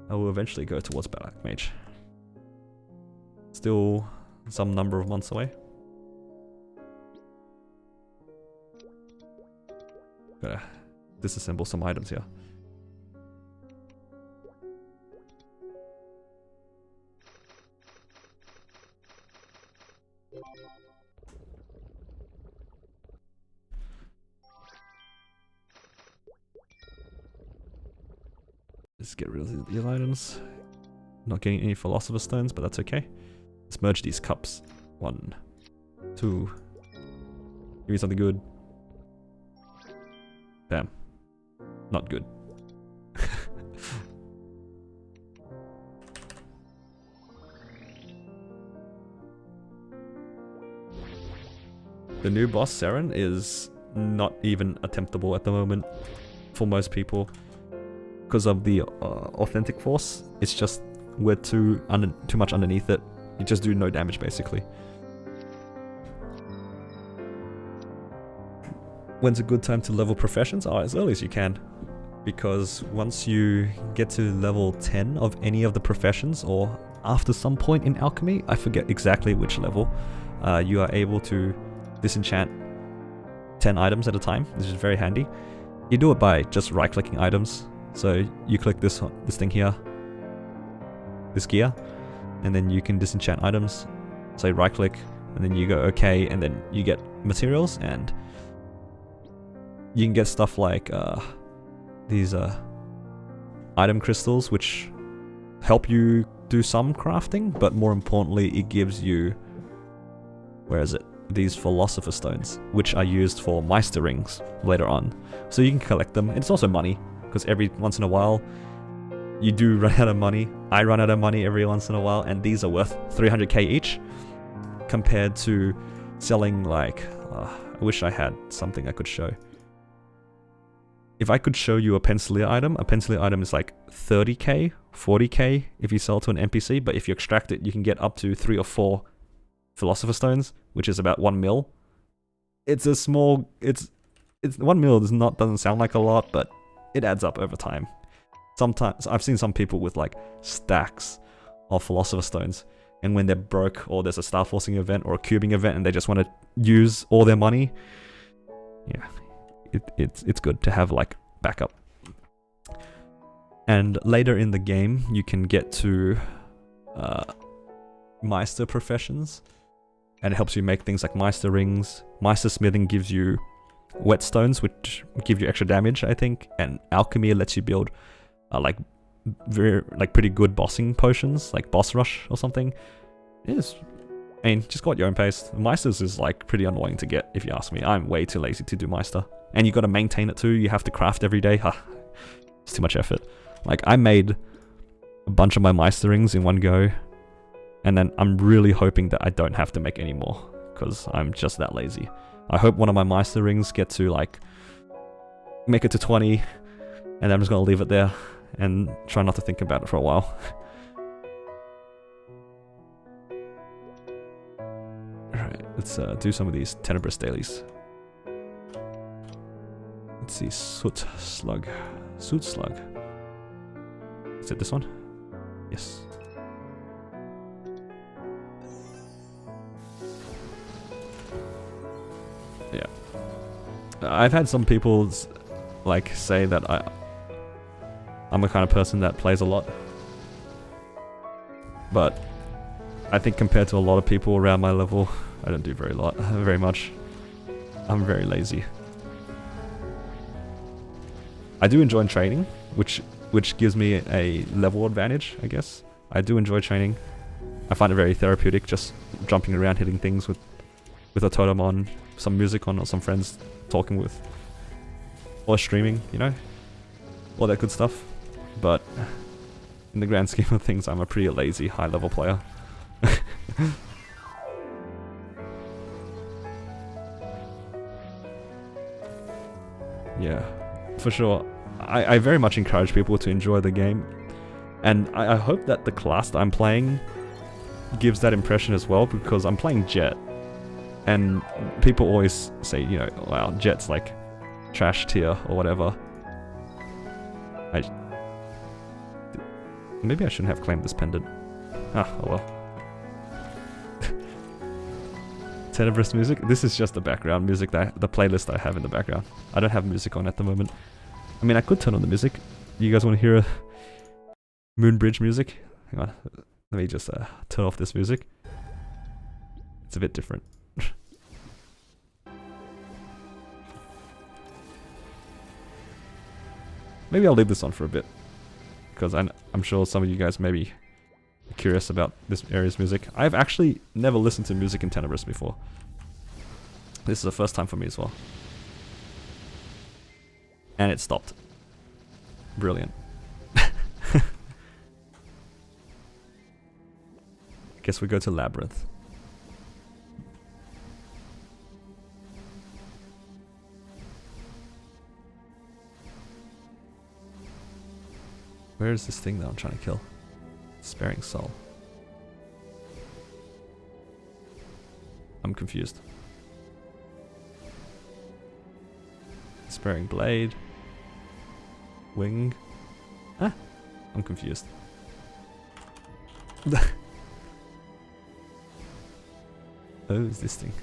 I will eventually go towards Black Mage. Still some number of months away. Gotta disassemble some items here. Let's get rid of these items. Not getting any Philosopher's Stones, but that's okay. Let's merge these cups. 1, 2. Give me something good. Damn. Not good. The new boss, Seren, is not even attemptable at the moment for most people. Because of the authentic force, it's just we're too much underneath it. You just do no damage basically. When's a good time to level professions? Oh, as early as you can, because once you get to level 10 of any of the professions, or after some point in alchemy, I forget exactly which level, you are able to disenchant 10 items at a time, which is very handy. You do it by just right-clicking items. So you click this thing here, this gear, and then you can disenchant items. So you right click, and then you go OK, and then you get materials, and you can get stuff like these item crystals, which help you do some crafting, but more importantly, it gives you, where is it? These Philosopher's Stones, which are used for Meister rings later on. So you can collect them. It's also money, because every once in a while you do run out of money. I run out of money every once in a while, and these are worth 300k each, compared to selling like I wish I had something I could show. If I could show you a pencilier item is like 30k, 40k if you sell to an NPC, but if you extract it, you can get up to 3 or 4 Philosopher Stones, which is about 1 mil. It's a small, it's 1 mil doesn't sound like a lot, but it adds up over time. Sometimes, I've seen some people with like stacks of Philosopher Stones, and when they're broke, or there's a Star Forcing event or a cubing event, and they just want to use all their money, yeah, it's good to have like backup. And later in the game, you can get to Meister Professions, and it helps you make things like Meister Rings. Meister Smithing gives you whetstones, which give you extra damage, I think, and Alchemy lets you build like pretty good bossing potions, like Boss Rush or something. Yes, I mean, just go at your own pace. Meisters is like pretty annoying to get, if you ask me. I'm way too lazy to do Meister, and you got to maintain it too. You have to craft every day. It's too much effort. Like, I made a bunch of my Meister Rings in one go, and then I'm really hoping that I don't have to make any more, because I'm just that lazy. I hope one of my Meister Rings get to like make it to 20, and then I'm just gonna leave it there and try not to think about it for a while. Alright, let's do some of these Tenebrous dailies. Let's see, Soot Slug. Is it this one? Yes. Yeah. I've had some people like say that I'm the kind of person that plays a lot, but I think compared to a lot of people around my level, I don't do very much. I'm very lazy. I do enjoy training, which gives me a level advantage, I guess. I do enjoy training. I find it very therapeutic, just jumping around, hitting things with a totem on, some music on, or some friends talking with, or streaming, you know, all that good stuff. But in the grand scheme of things, I'm a pretty lazy high-level player. Yeah, for sure. I very much encourage people to enjoy the game, and I hope that the class that I'm playing gives that impression as well, because I'm playing Jett, and people always say, you know, wow, Jett's like trash tier or whatever. Maybe I shouldn't have claimed this pendant. Oh well. Tenebrous music? This is just the background music, the playlist I have in the background. I don't have music on at the moment. I mean, I could turn on the music. You guys want to hear a Moonbridge music? Hang on. Let me just turn off this music. It's a bit different. Maybe I'll leave this on for a bit, because I'm sure some of you guys may be curious about this area's music. I've actually never listened to music in Tenebrous before. This is the first time for me as well. And it stopped. Brilliant. Guess we go to Labyrinth. Where is this thing that I'm trying to kill? Sparing Soul. I'm confused. Sparing Blade. Wing. Ah, I'm confused. Oh, is this thing?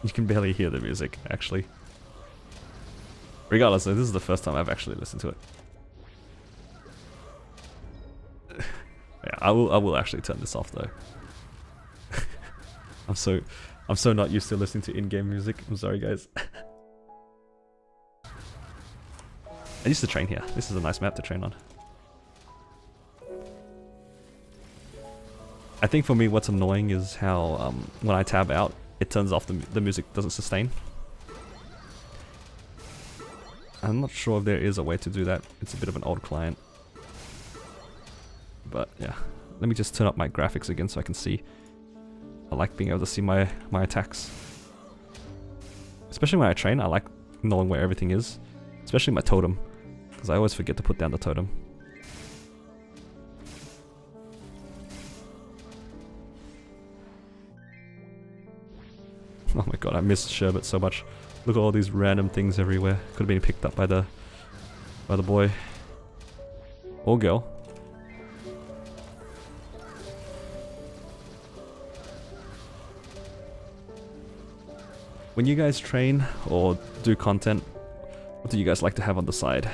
You can barely hear the music, actually. Regardless, this is the first time I've actually listened to it. Yeah, I will actually turn this off though. I'm so not used to listening to in-game music. I'm sorry, guys. I used to train here. This is a nice map to train on. I think for me, what's annoying is how when I tab out, it turns off the music doesn't sustain. I'm not sure if there is a way to do that. It's a bit of an old client. But yeah, let me just turn up my graphics again so I can see. I like being able to see my attacks. Especially when I train, I like knowing where everything is. Especially my totem, because I always forget to put down the totem. Oh my god, I miss Sherbet so much. Look at all these random things everywhere. Could have been picked up by the boy. Or girl. When you guys train or do content, what do you guys like to have on the side?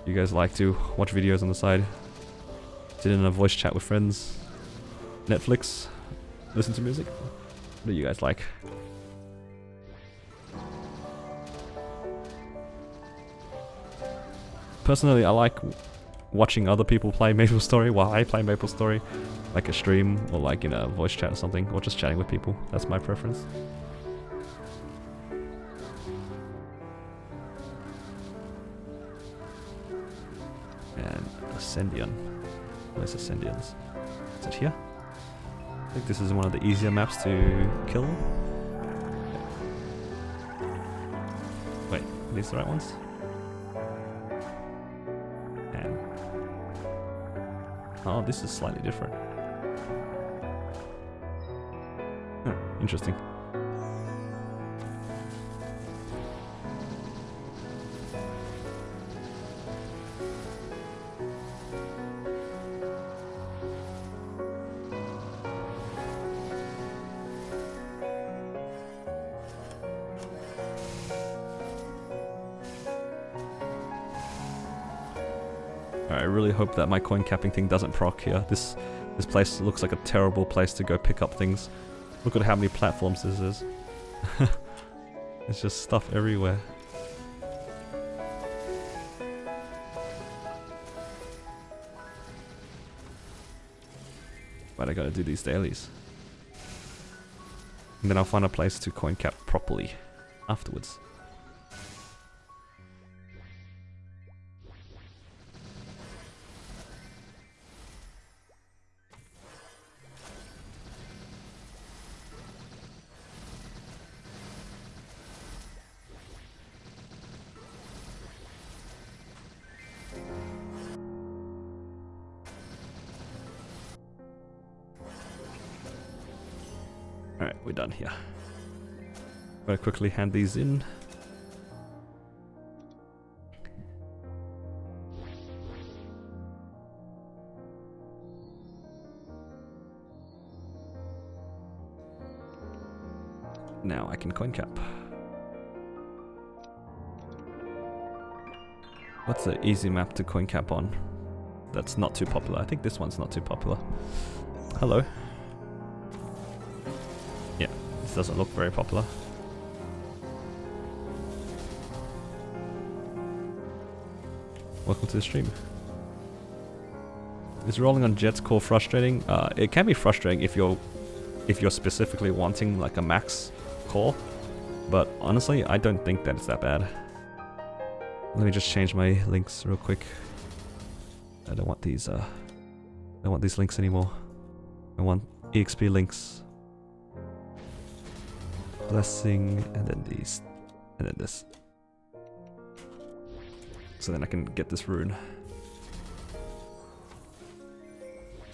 You guys like to watch videos on the side? Sit in a voice chat with friends? Netflix? Listen to music? What do you guys like? Personally, I like watching other people play Maplestory while I play Maplestory. Like a stream, or like in a voice chat or something, or just chatting with people. That's my preference. And Ascendion. Where's Ascendions? Is it here? I think this is one of the easier maps to kill. Wait, are these the right ones? And oh, this is slightly different. Interesting. I really hope that my coin capping thing doesn't proc here. This place looks like a terrible place to go pick up things. Look at how many platforms this is. It's just stuff everywhere. But I gotta do these dailies. And then I'll find a place to coin cap properly afterwards. Alright, we're done here. Gotta quickly hand these in. Now I can coin cap. What's the easy map to coin cap on? That's not too popular. I think this one's not too popular. Hello. Yeah, this doesn't look very popular. Welcome to the stream. Is rolling on Jett's core frustrating? It can be frustrating if you're specifically wanting like a max core, but honestly, I don't think that it's that bad. Let me just change my links real quick. I don't want these. I don't want these links anymore. I want EXP links. Blessing, and then these, and then this. So then I can get this rune.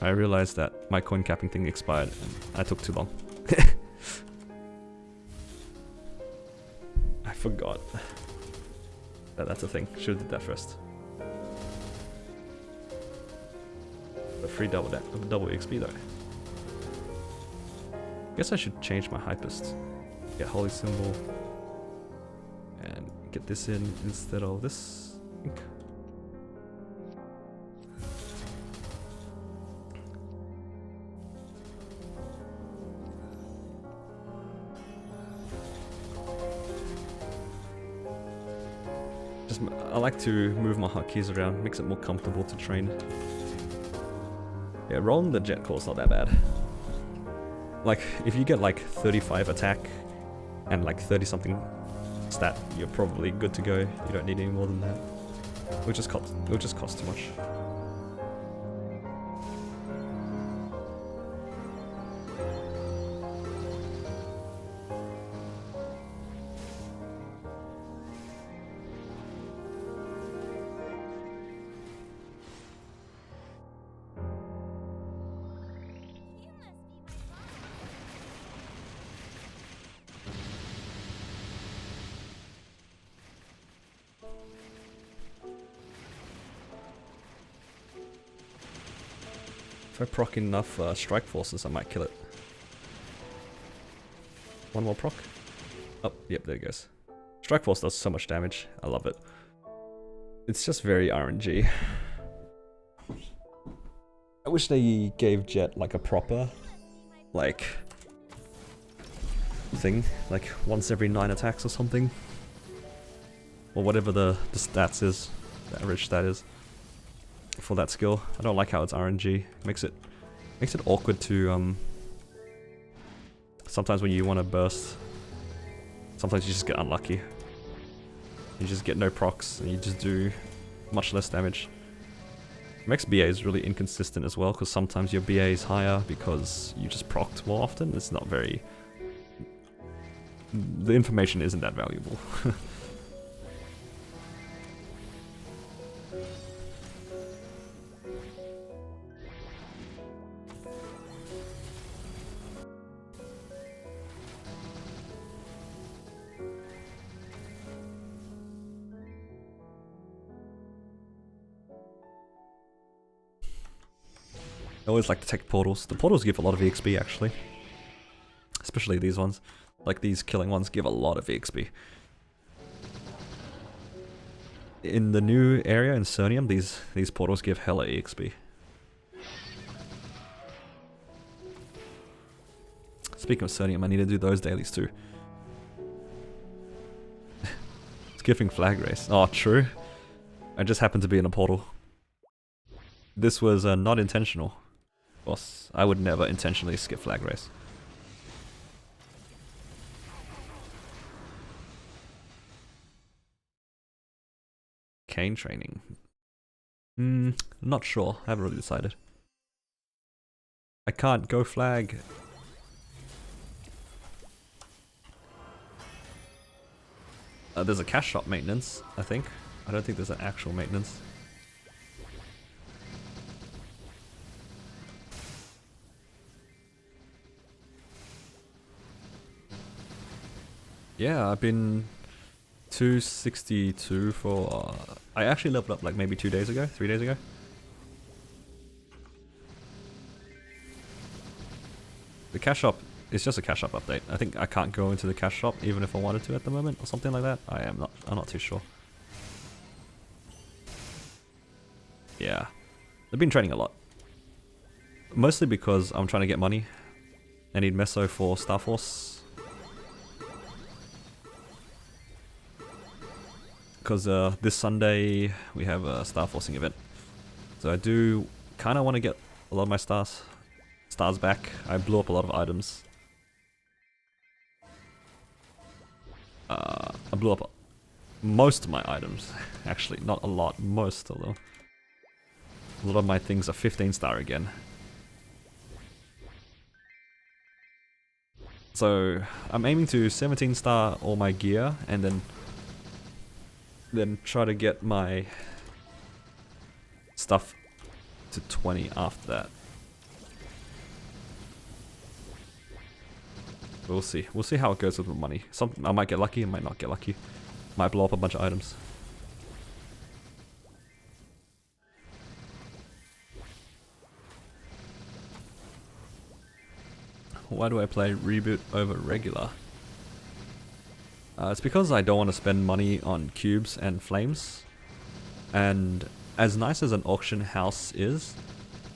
I realized that my coin capping thing expired and I took too long. I forgot that that's a thing. Should have did that first. The free double XP though. Guess I should change my hypest. Get holy symbol and get this in instead of this. I think. I like to move my hotkeys around, makes it more comfortable to train. Yeah, rolling the Jett core is not that bad. Like, if you get like 35 attack and like 30 something stat, you're probably good to go. You don't need any more than that. It would just cost too much. If I proc enough strike forces, I might kill it. One more proc. Oh, yep, there it goes. Strike force does so much damage. I love it. It's just very RNG. I wish they gave Jett like a proper, like, thing. Like once every 9 attacks or something. Or whatever the stats is. The average stat is. For that skill. I don't like how it's RNG. Makes it awkward to sometimes when you want to burst, sometimes you just get unlucky. You just get no procs and you just do much less damage. It makes BAs really inconsistent as well, because sometimes your BA is higher because you just procced more often. It's not very... The information isn't that valuable. I always like to take portals. The portals give a lot of EXP actually. Especially these ones. Like these killing ones give a lot of EXP. In the new area in Cernium, these portals give hella EXP. Speaking of Cernium, I need to do those dailies too. Skipping flag race. Oh, true. I just happened to be in a portal. This was not intentional. Of course, I would never intentionally skip flag race. Cane training. Not sure. I haven't really decided. I can't go flag. There's a cash shop maintenance, I think. I don't think there's an actual maintenance. Yeah, I've been 262 for... I actually leveled up like maybe 2 days ago, 3 days ago. The cash shop is just a cash shop update. I think I can't go into the cash shop even if I wanted to at the moment or something like that. I'm not too sure. Yeah, I've been training a lot. Mostly because I'm trying to get money. I need Meso for Star Force. Because this Sunday we have a Star Forcing event. So I do kind of want to get a lot of my stars back. I blew up a lot of items. I blew up most of my items. Actually, not a lot, most of them. A lot of my things are 15 star again. So I'm aiming to 17 star all my gear and then try to get my stuff to 20 after that. We'll see. We'll see how it goes with the money. I might get lucky, I might not get lucky. Might blow up a bunch of items. Why do I play Reboot over regular? It's because I don't want to spend money on cubes and flames. And as nice as an auction house is,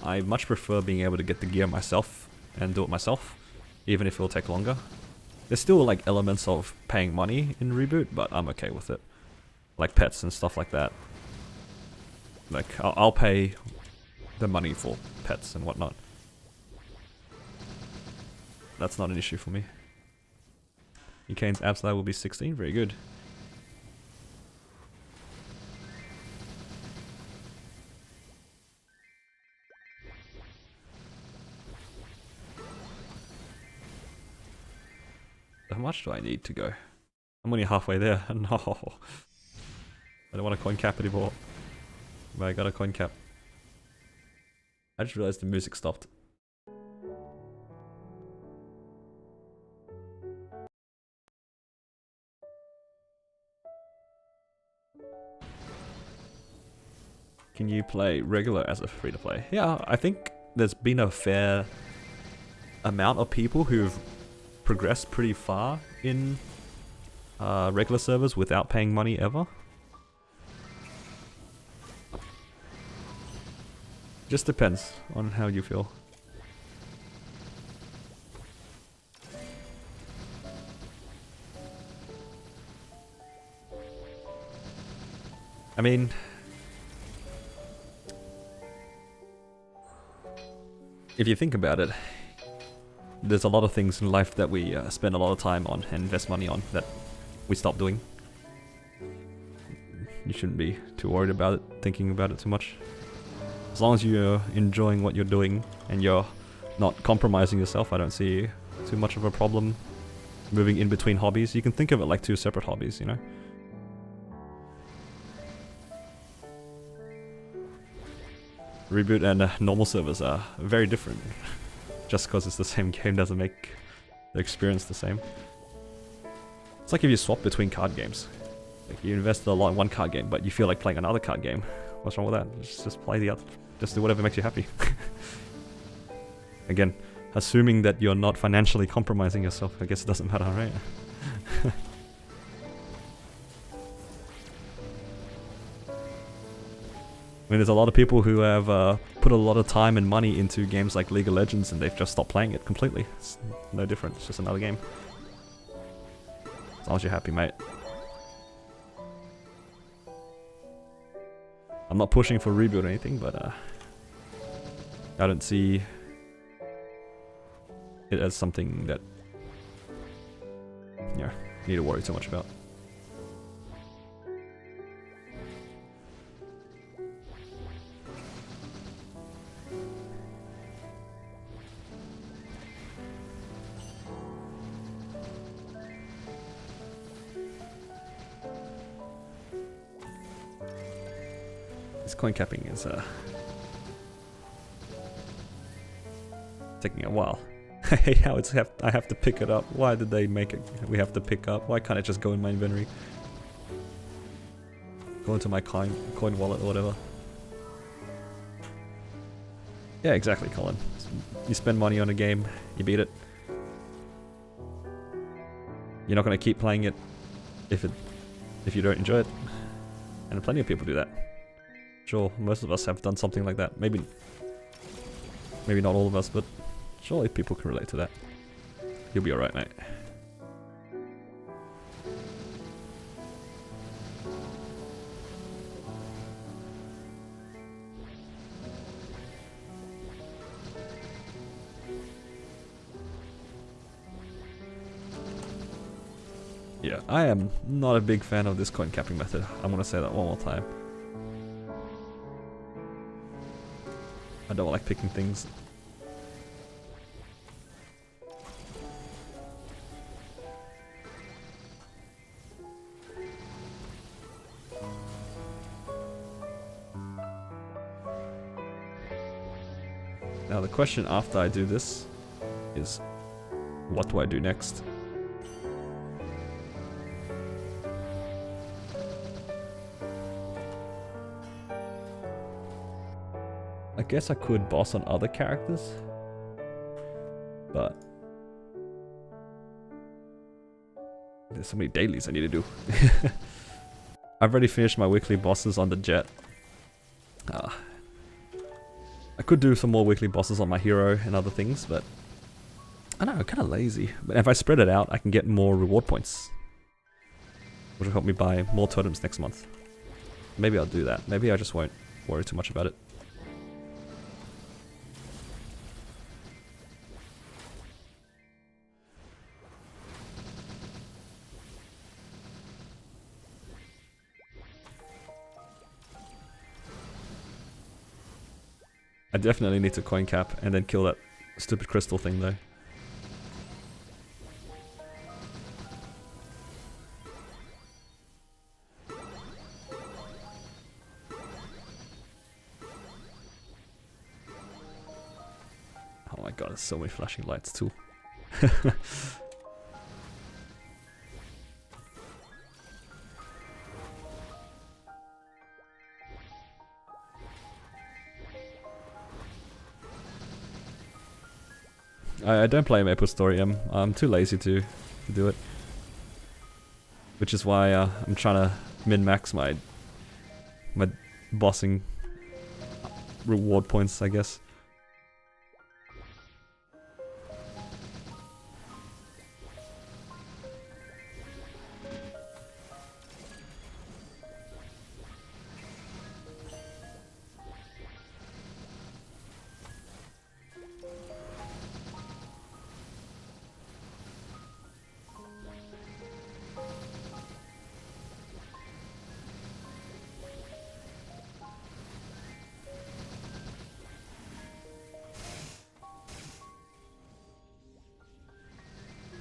I much prefer being able to get the gear myself and do it myself, even if it'll take longer. There's still like elements of paying money in Reboot, but I'm okay with it. Like pets and stuff like that. Like I'll pay the money for pets and whatnot. That's not an issue for me. Eukane's Absol will be 16, very good. how much do I need to go? I'm only halfway there. No. I don't want to coin cap anymore. But I got a coin cap. I just realized the music stopped. Can you play regular as a free-to-play? Yeah, I think there's been a fair amount of people who've progressed pretty far in regular servers without paying money ever. Just depends on how you feel. I mean, if you think about it, there's a lot of things in life that we spend a lot of time on and invest money on that we stop doing. You shouldn't be too worried about it, thinking about it too much. As long as you're enjoying what you're doing and you're not compromising yourself, I don't see too much of a problem moving in between hobbies. You can think of it like two separate hobbies, you know? Reboot and normal servers are very different. Just because it's the same game doesn't make the experience the same. It's like if you swap between card games. Like you invest a lot in one card game, but you feel like playing another card game. What's wrong with that? Just play the other. Just do whatever makes you happy. Again, assuming that you're not financially compromising yourself, I guess it doesn't matter, right? I mean, there's a lot of people who have put a lot of time and money into games like League of Legends and they've just stopped playing it completely. It's no different, it's just another game. As long as you're happy, mate. I'm not pushing for Reboot or anything, but I don't see it as something that you need to worry too much about. This coin capping is taking a while. Hey, how it's I have to pick it up. Why did they make it? We have to pick up. Why can't it just go in my inventory? Go into my coin wallet or whatever. Yeah, exactly, Colin. You spend money on a game, you beat it. You're not gonna keep playing it if you don't enjoy it. And plenty of people do that. Sure, most of us have done something like that. Maybe not all of us, but surely people can relate to that. You'll be alright, mate. Yeah, I am not a big fan of this coin capping method. I'm gonna say that one more time. I don't like picking things. Now the question after I do this is, what do I do next? I guess I could boss on other characters, but there's so many dailies I need to do. I've already finished my weekly bosses on the Jett. I could do some more weekly bosses on my hero and other things, but I don't know, I'm kind of lazy. But if I spread it out, I can get more reward points, which will help me buy more totems next month. Maybe I'll do that. Maybe I just won't worry too much about it. I definitely need to coin cap and then kill that stupid crystal thing though. god, there's so many flashing lights too. I don't play Maplestory. I'm too lazy to do it, which is why I'm trying to min-max my bossing reward points, I guess.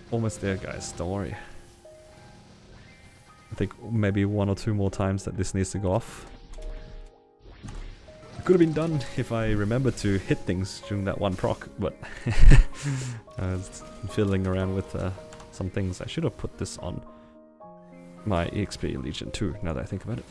Almost there, guys, don't worry. I think maybe 1 or 2 more times that this needs to go off. It could have been done if I remembered to hit things during that one proc, but I was fiddling around with some things. I should have put this on my EXP Legion too, now that I think about it.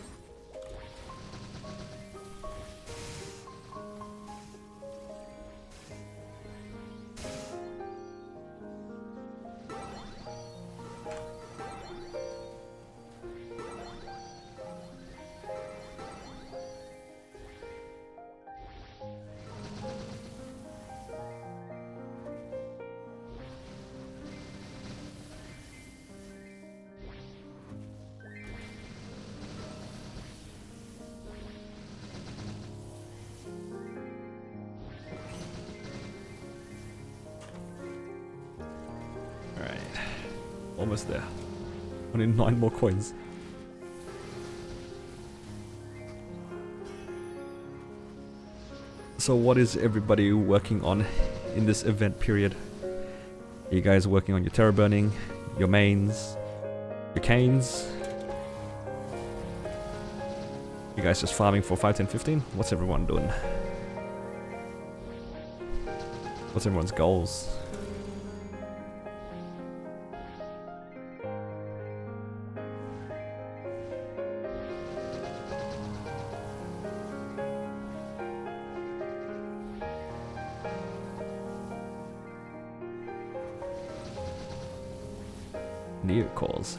Almost there. Only 9 more coins. So what is everybody working on in this event period? Are you guys working on your terror burning, your mains, your canes? You guys just farming for 5, 10, 15? What's everyone doing? What's everyone's goals? Neo calls.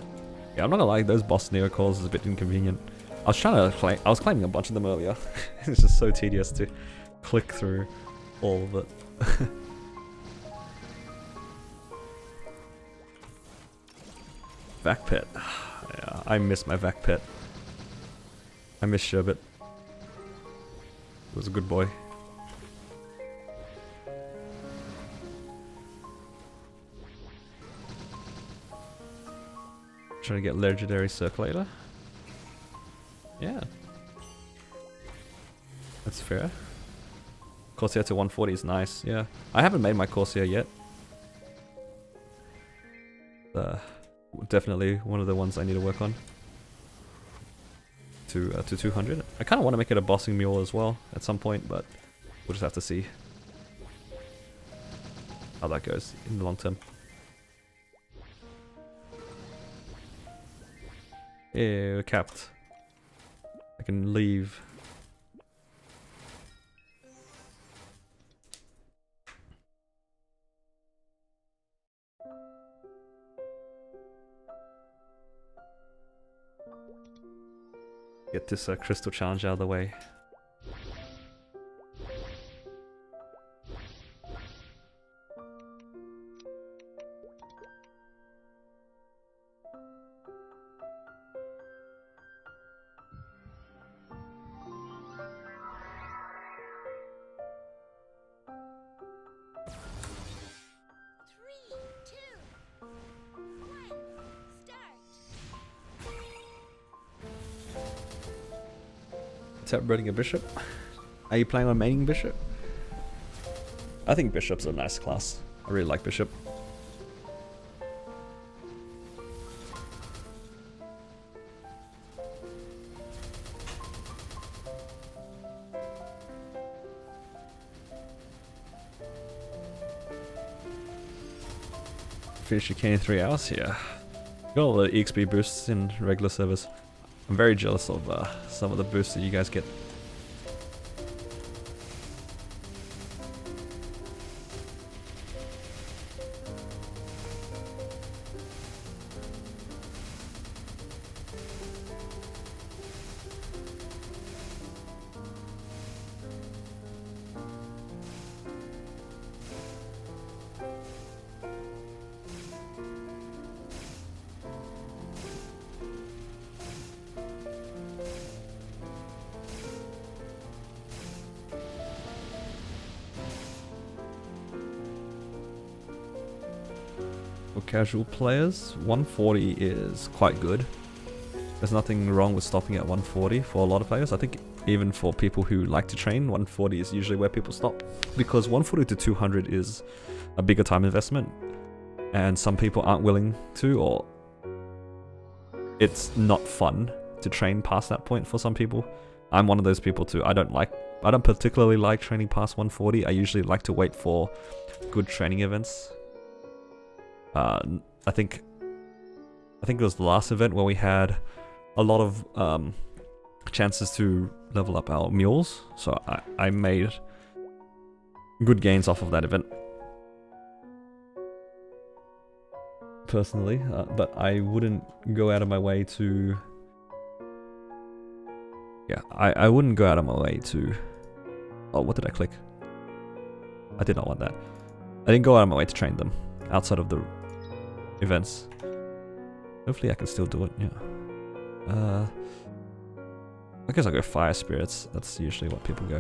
Yeah, I'm not gonna lie, those boss Neo calls is a bit inconvenient. I was claiming a bunch of them earlier. It's just so tedious to click through all of it. Vac Pet. Yeah, I miss my Vac Pet. I miss Sherbet. He was a good boy. Trying to get legendary circulator. Yeah, that's fair. Corsair to 140 is nice. Yeah, I haven't made my Corsair yet. Definitely one of the ones I need to work on. To 200. I kind of want to make it a bossing mule as well at some point, but we'll just have to see how that goes in the long term. Yeah, we're capped. I can leave. Get this crystal challenge out of the way. Tap running a bishop. Are you playing on maining bishop? I think bishop's a nice class. I really like bishop. Finish your cane in 3 hours? Yeah. Got all the EXP boosts in regular servers. I'm very jealous of some of the boosts that you guys get. For casual players, 140 is quite good. There's nothing wrong with stopping at 140 for a lot of players. I think even for people who like to train, 140 is usually where people stop. Because 140 to 200 is a bigger time investment. And some people aren't willing to, or it's not fun to train past that point for some people. I'm one of those people too. I don't particularly like training past 140. I usually like to wait for good training events. I think it was the last event where we had a lot of chances to level up our mules, so I made good gains off of that event personally, but I wouldn't go out of my way to... Yeah, I wouldn't go out of my way to... Oh, what did I click? I did not want that. I didn't go out of my way to train them outside of the events. Hopefully I can still do it, yeah. I guess I'll go fire spirits. That's usually what people go.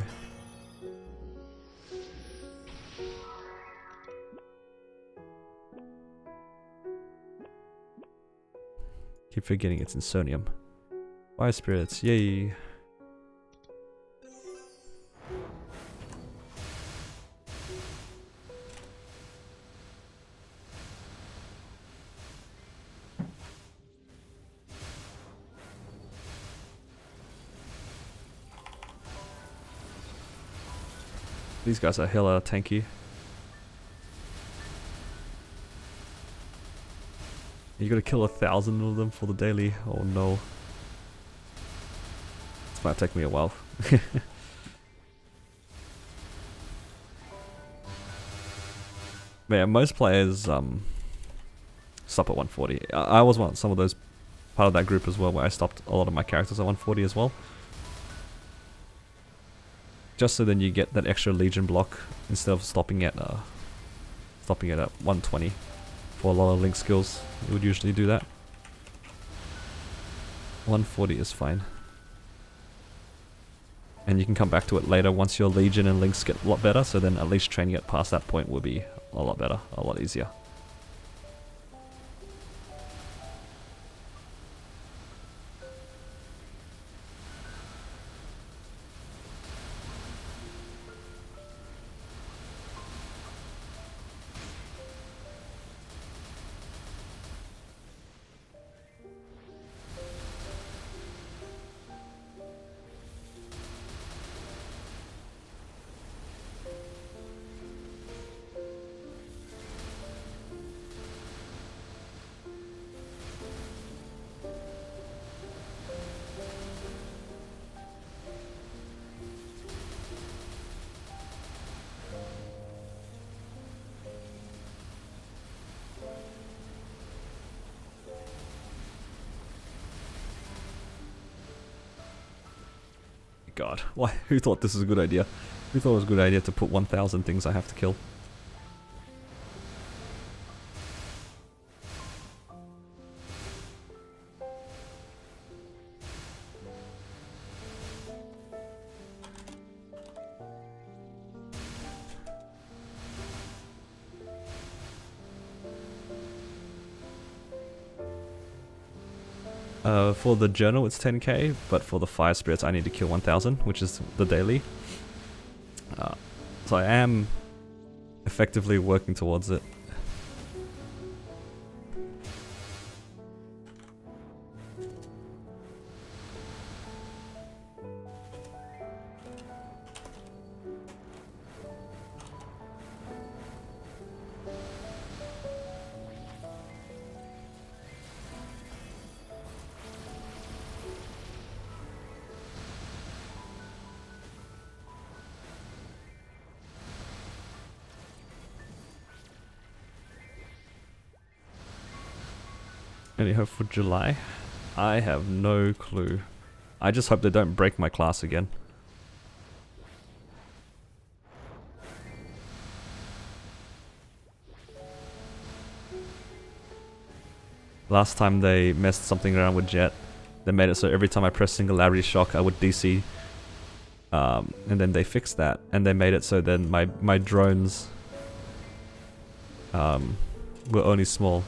Keep forgetting it's Insomnium. Fire spirits, yay! These guys are hella tanky. You gotta kill 1,000 of them for the daily. Oh no. This might take me a while. But yeah, most players stop at 140. I was some of those part of that group as well, where I stopped a lot of my characters at 140 as well. Just so then you get that extra Legion block instead of stopping it at 120. For a lot of link skills, you would usually do that. 140 is fine. And you can come back to it later once your Legion and links get a lot better, so then at least training it past that point will be a lot better, a lot easier. God, why? Who thought this was a good idea? Who thought it was a good idea to put 1,000 things I have to kill? For the journal it's 10k, but for the fire spirits I need to kill 1,000, which is the daily. So I am effectively working towards it. Any hope for July? I have no clue. I just hope they don't break my class again. Last time they messed something around with Jett, they made it so every time I pressed Singularity Shock I would DC. And then they fixed that, and they made it so then my drones were only small.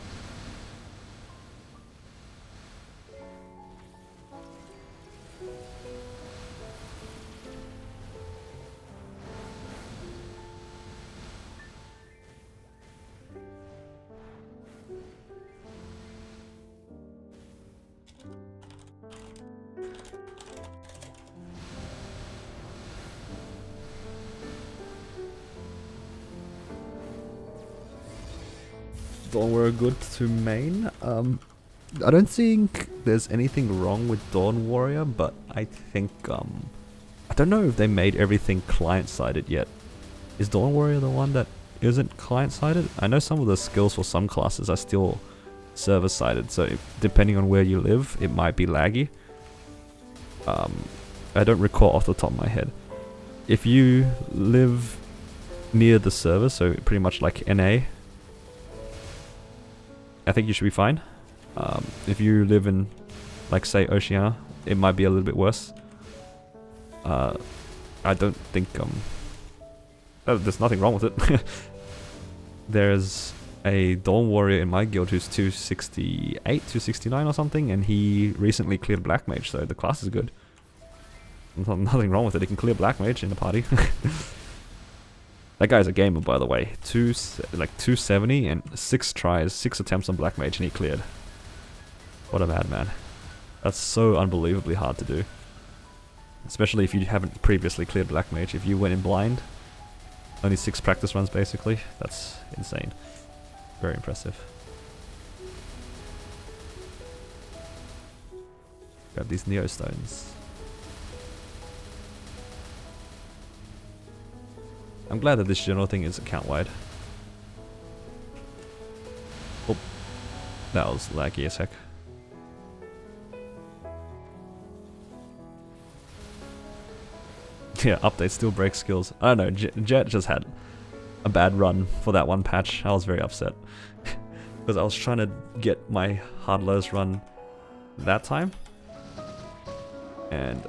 Dawn Warrior good to main. I don't think there's anything wrong with Dawn Warrior, but I think I don't know if they made everything client-sided yet. Is Dawn Warrior the one that isn't client-sided? I know some of the skills for some classes are still server-sided, so depending on where you live, it might be laggy. I don't recall off the top of my head. If you live near the server, so pretty much like NA, I think you should be fine. If you live in, like, say, Oceania, it might be a little bit worse. I don't think there's nothing wrong with it. There's a Dawn Warrior in my guild who's 268, 269 or something, and he recently cleared Black Mage, so the class is good. Nothing wrong with it. He can clear Black Mage in the party. That guy's a gamer, by the way. 270 and 6 tries, 6 attempts on Black Mage, and he cleared. What a madman. That's so unbelievably hard to do. Especially if you haven't previously cleared Black Mage. If you went in blind, only 6 practice runs basically, that's insane. Very impressive. Grab these Neo Stones. I'm glad that this general thing is account-wide. Oh, that was laggy as heck. Yeah, update still breaks skills. I don't know, Jett just had a bad run for that one patch. I was very upset. Because I was trying to get my hard lows run that time. And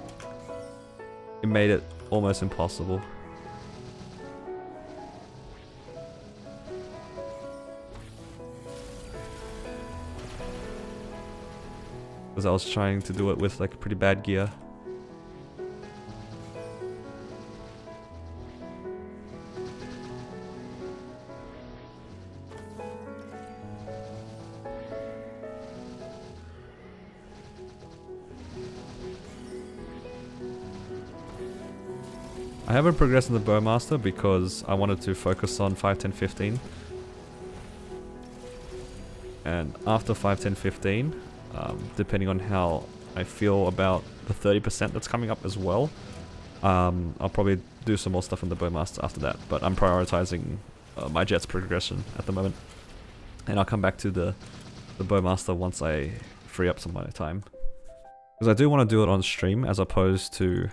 it made it almost impossible. Because I was trying to do it with like pretty bad gear. I haven't progressed in the Bowmaster because I wanted to focus on 5, 10, 15. And after 5, 10, 15, depending on how I feel about the 30% that's coming up as well, I'll probably do some more stuff in the Bowmaster after that. But I'm prioritizing my Jett's progression at the moment. And I'll come back to the Bowmaster once I free up some of my time. Because I do want to do it on stream as opposed to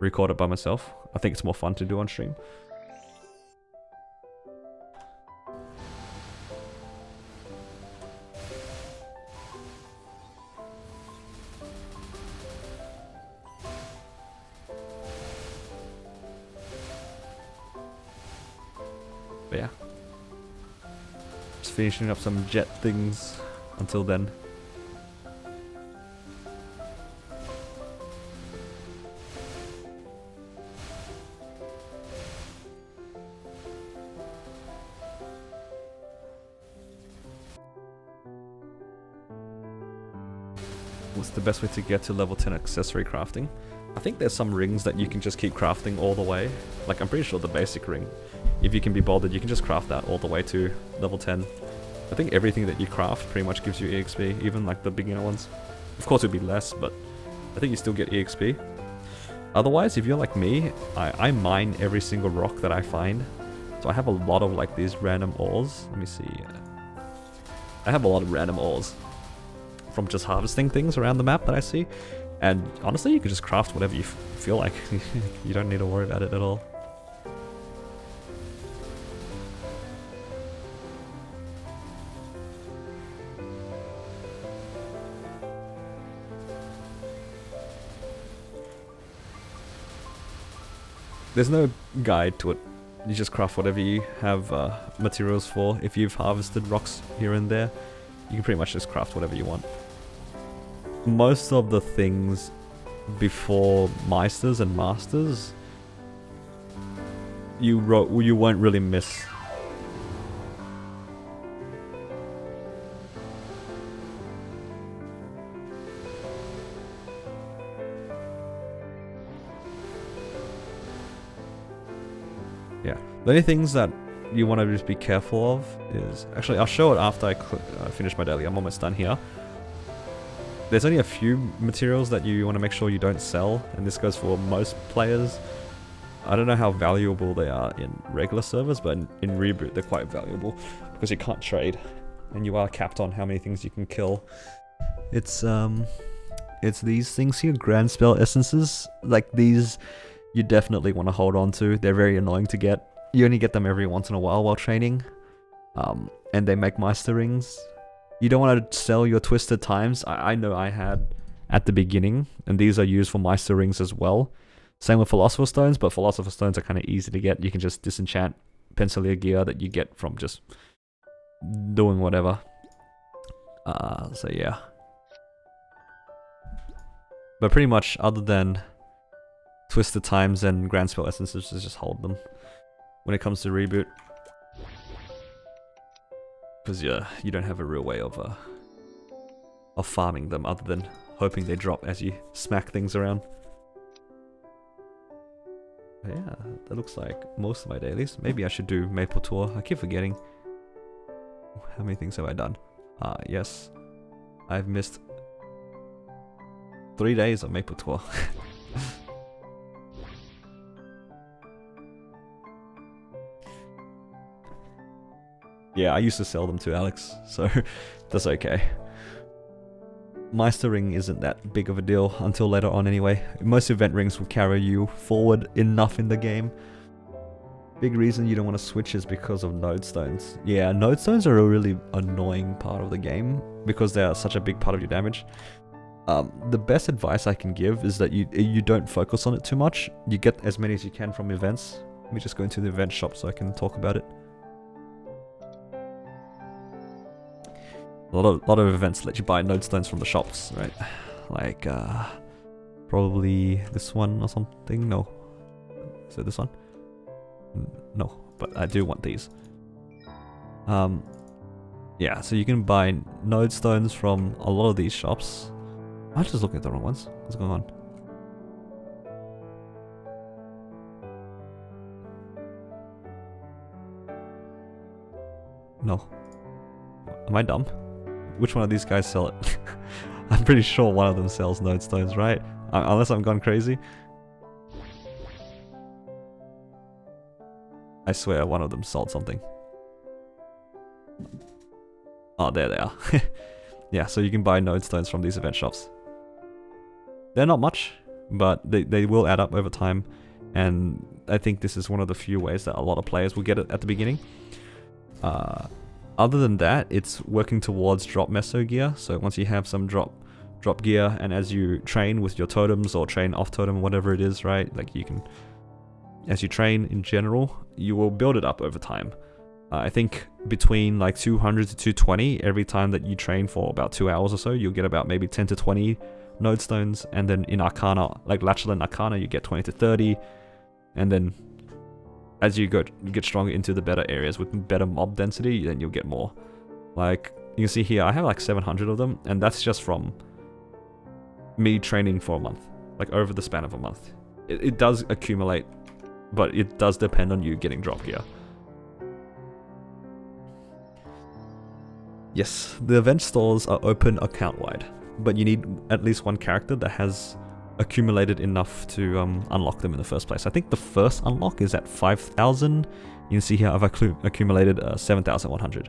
record it by myself. I think it's more fun to do on stream. But yeah. Just finishing up some Jett things until then. What's the best way to get to level 10 accessory crafting? I think there's some rings that you can just keep crafting all the way. Like, I'm pretty sure the basic ring, if you can be bothered, you can just craft that all the way to level 10. I think everything that you craft pretty much gives you EXP, even like the beginner ones. Of course it would be less, but I think you still get EXP. Otherwise, if you're like me, I mine every single rock that I find. So I have a lot of like these random ores. Let me see. I have a lot of random ores. from just harvesting things around the map that I see. And honestly, you can just craft whatever you feel like. You don't need to worry about it at all. There's no guide to it. You just craft whatever you have materials for. If you've harvested rocks here and there, you can pretty much just craft whatever you want. Most of the things before Meisters and Masters, you won't really miss. Yeah, the only things that you want to just be careful of is... Actually, I'll show it after I finish my daily. I'm almost done here. There's only a few materials that you want to make sure you don't sell, and this goes for most players. I don't know how valuable they are in regular servers, but in Reboot they're quite valuable because you can't trade, and you are capped on how many things you can kill. It's these things here, Grand Spell Essences. Like these, you definitely want to hold on to. They're very annoying to get. You only get them every once in a while training, and they make Meister rings. You don't want to sell your Twisted Times. I know I had at the beginning, and these are used for Meister rings as well. Same with Philosopher's Stones, but Philosopher's Stones are kind of easy to get. You can just disenchant Pencilier gear that you get from just doing whatever. So yeah. But pretty much, other than Twisted Times and Grand Spell Essences, just hold them when it comes to Reboot. Because yeah, you don't have a real way of farming them other than hoping they drop as you smack things around. But yeah, that looks like most of my dailies. Maybe I should do Maple Tour. I keep forgetting. How many things have I done? Yes. I've missed 3 days of Maple Tour. Yeah, I used to sell them to Alex, so that's okay. Meister ring isn't that big of a deal until later on anyway. Most event rings will carry you forward enough in the game. Big reason you don't want to switch is because of node stones. Yeah, node stones are a really annoying part of the game because they are such a big part of your damage. The best advice I can give is that you don't focus on it too much. You get as many as you can from events. Let me just go into the event shop so I can talk about it. A lot of events let you buy node stones from the shops, right? Like, probably this one or something? No. Is it this one? No, but I do want these. Yeah, so you can buy node stones from a lot of these shops. I'm just looking at the wrong ones. What's going on? No. Am I dumb? Which one of these guys sell it? I'm pretty sure one of them sells node stones, right? Unless I'm gone crazy. I swear one of them sold something. Oh, there they are. Yeah, so you can buy node stones from these event shops. They're not much, but they will add up over time. And I think this is one of the few ways that a lot of players will get it at the beginning. Other than that, it's working towards drop meso gear. So once you have some drop gear, and as you train with your totems or train off totem, whatever it is, right? Like you can, as you train in general, you will build it up over time. I think between like 200 to 220 every time that you train for about 2 hours or so, you'll get about maybe 10 to 20 node stones. And then in Arcana, like Lachlan Arcana, you get 20 to 30. And then as you get stronger into the better areas with better mob density, then you'll get more. Like, you can see here, I have like 700 of them, and that's just from me training for a month. Like, over the span of a month. It does accumulate, but it does depend on you getting drop gear. Yes, the event stores are open account-wide, but you need at least one character that has accumulated enough to unlock them in the first place. I think the first unlock is at 5,000. You can see here I've accumulated 7,100.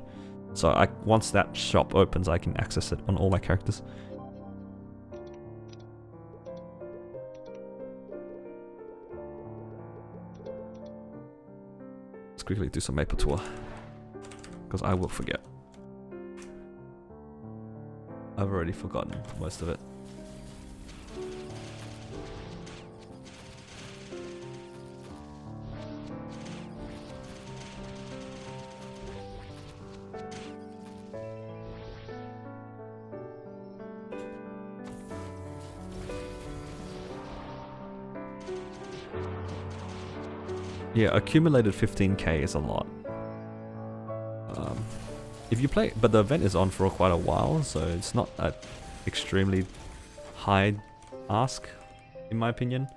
So once that shop opens, I can access it on all my characters. Let's quickly do some Maple Tour, because I will forget. I've already forgotten most of it. Yeah, accumulated 15k is a lot. If you play, but the event is on for quite a while, so it's not an extremely high ask, in my opinion.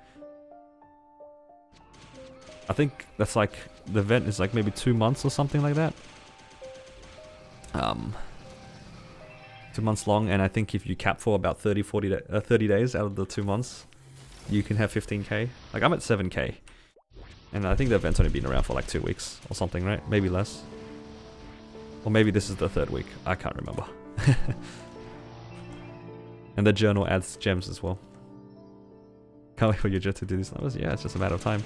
I think that's like, the event is like maybe 2 months or something like that. 2 months long, and I think if you cap for about 30 days out of the 2 months, you can have 15k. Like, I'm at 7k. And I think the event's only been around for like 2 weeks or something, right? Maybe less. Or maybe this is the 3rd week. I can't remember. And the journal adds gems as well. Can't wait for your Jett to do these numbers. Yeah, it's just a matter of time.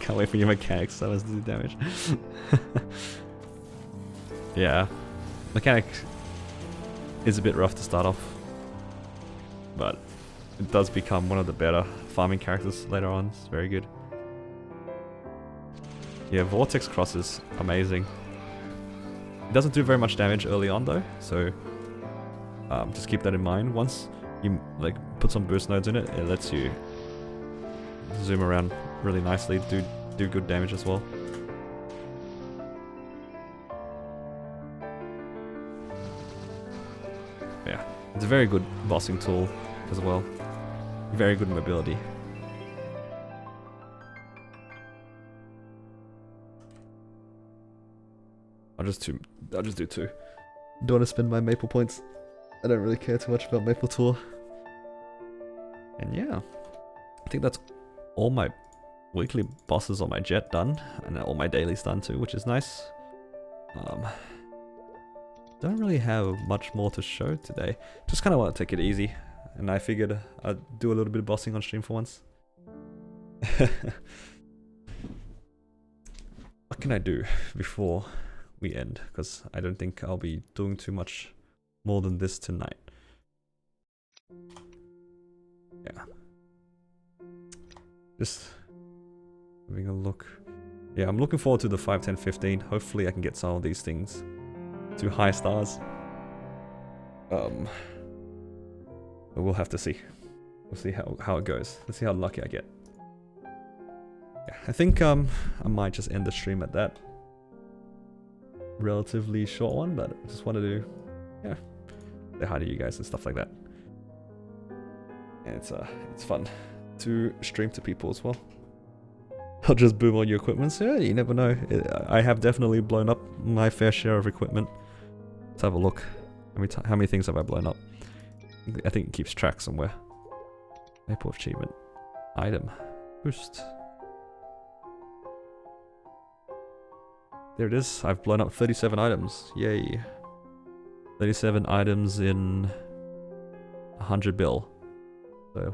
Can't wait for your mechanics summons to do damage. Yeah, mechanic is a bit rough to start off, but it does become one of the better farming characters later on. It's very good. Yeah, Vortex Cross is amazing. It doesn't do very much damage early on though, so just keep that in mind. Once you like put some boost nodes in it, it lets you zoom around really nicely, do good damage as well. Yeah, it's a very good bossing tool as well. Very good mobility. I'll just do 2. Don't want to spend my Maple points. I don't really care too much about Maple Tour. And yeah, I think that's all my weekly bosses on my Jett done, and all my dailies done too, which is nice. Don't really have much more to show today. Just kind of want to take it easy, and I figured I'd do a little bit of bossing on stream for once. What can I do before we end? Because I don't think I'll be doing too much more than this tonight. Yeah. Just having a look. Yeah, I'm looking forward to the 5, 10, 15. Hopefully I can get some of these things to high stars. But we'll have to see. We'll see how it goes. Let's see how lucky I get. Yeah, I think I might just end the stream at that. Relatively short one, but I just wanted to, yeah, say hi to you guys and stuff like that. And it's fun to stream to people as well. I'll just boom all your equipment. So yeah, you never know. I have definitely blown up my fair share of equipment. Let's have a look. How many things have I blown up? I think it keeps track somewhere. Maple achievement. Item. Boost. There it is. I've blown up 37 items. Yay. 37 items in 100 bill. So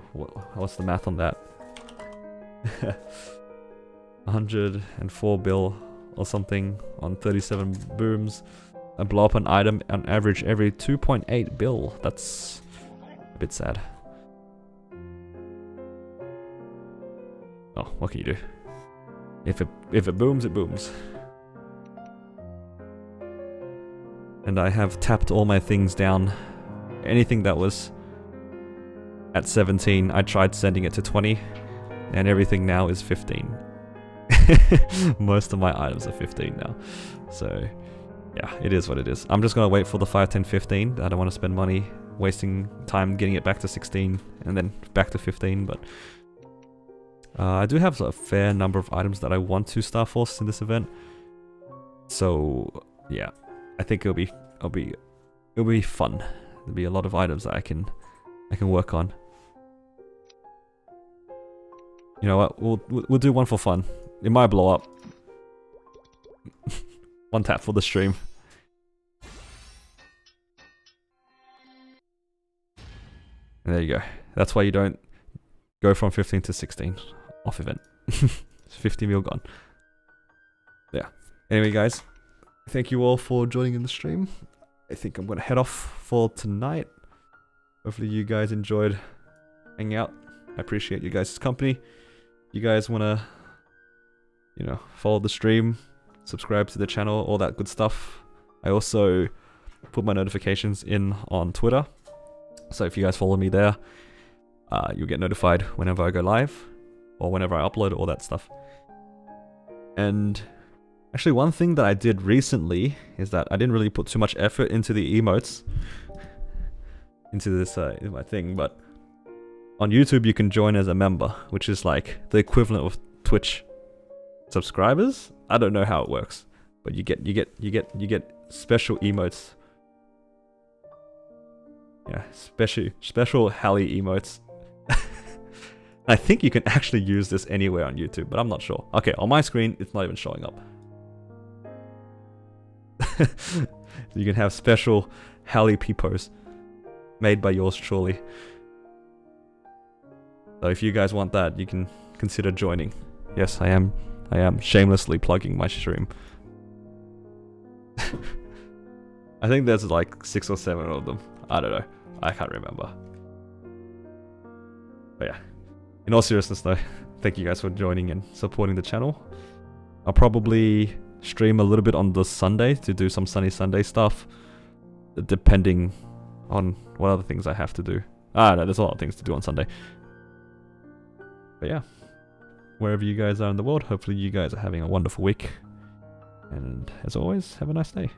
what's the math on that? 104 bill or something on 37 booms. I blow up an item on average every 2.8 bill. That's a bit sad. Oh, what can you do? If it booms, it booms. And I have tapped all my things down. Anything that was at 17. I tried sending it to 20, and everything now is 15. Most of my items are 15 now. So, yeah, it is what it is. I'm just going to wait for the 5, 10, 15. I don't want to spend money wasting time getting it back to 16 and then back to 15, but I do have a fair number of items that I want to Star Force in this event. So, yeah, I think it'll be fun. There'll be a lot of items that I can work on. You know what? We'll do one for fun. It might blow up. One tap for the stream. And there you go. That's why you don't go from 15 to 16 off event. 50 mil gone. Yeah. Anyway, guys, thank you all for joining in the stream. I think I'm gonna head off for tonight. Hopefully you guys enjoyed hanging out. I appreciate you guys' company. You guys wanna, you know, follow the stream, subscribe to the channel, all that good stuff. I also put my notifications in on Twitter. So if you guys follow me there, you'll get notified whenever I go live or whenever I upload all that stuff. And actually one thing that I did recently is that I didn't really put too much effort into the emotes, into this my thing, but on YouTube you can join as a member, which is like the equivalent of Twitch subscribers. I don't know how it works, but you get special emotes. Yeah, special Hallie emotes. I think you can actually use this anywhere on YouTube, but I'm not sure. Okay, on my screen it's not even showing up. You can have special Hallie peepos made by yours truly. So if you guys want that, you can consider joining. Yes, I am shamelessly plugging my stream. I think there's like 6 or 7 of them. I don't know. I can't remember. But yeah, in all seriousness though, thank you guys for joining and supporting the channel. I'll probably stream a little bit on the Sunday to do some Sunny Sunday stuff, depending on what other things I have to do. I don't know, there's a lot of things to do on Sunday. But yeah, wherever you guys are in the world, hopefully you guys are having a wonderful week. And as always, have a nice day.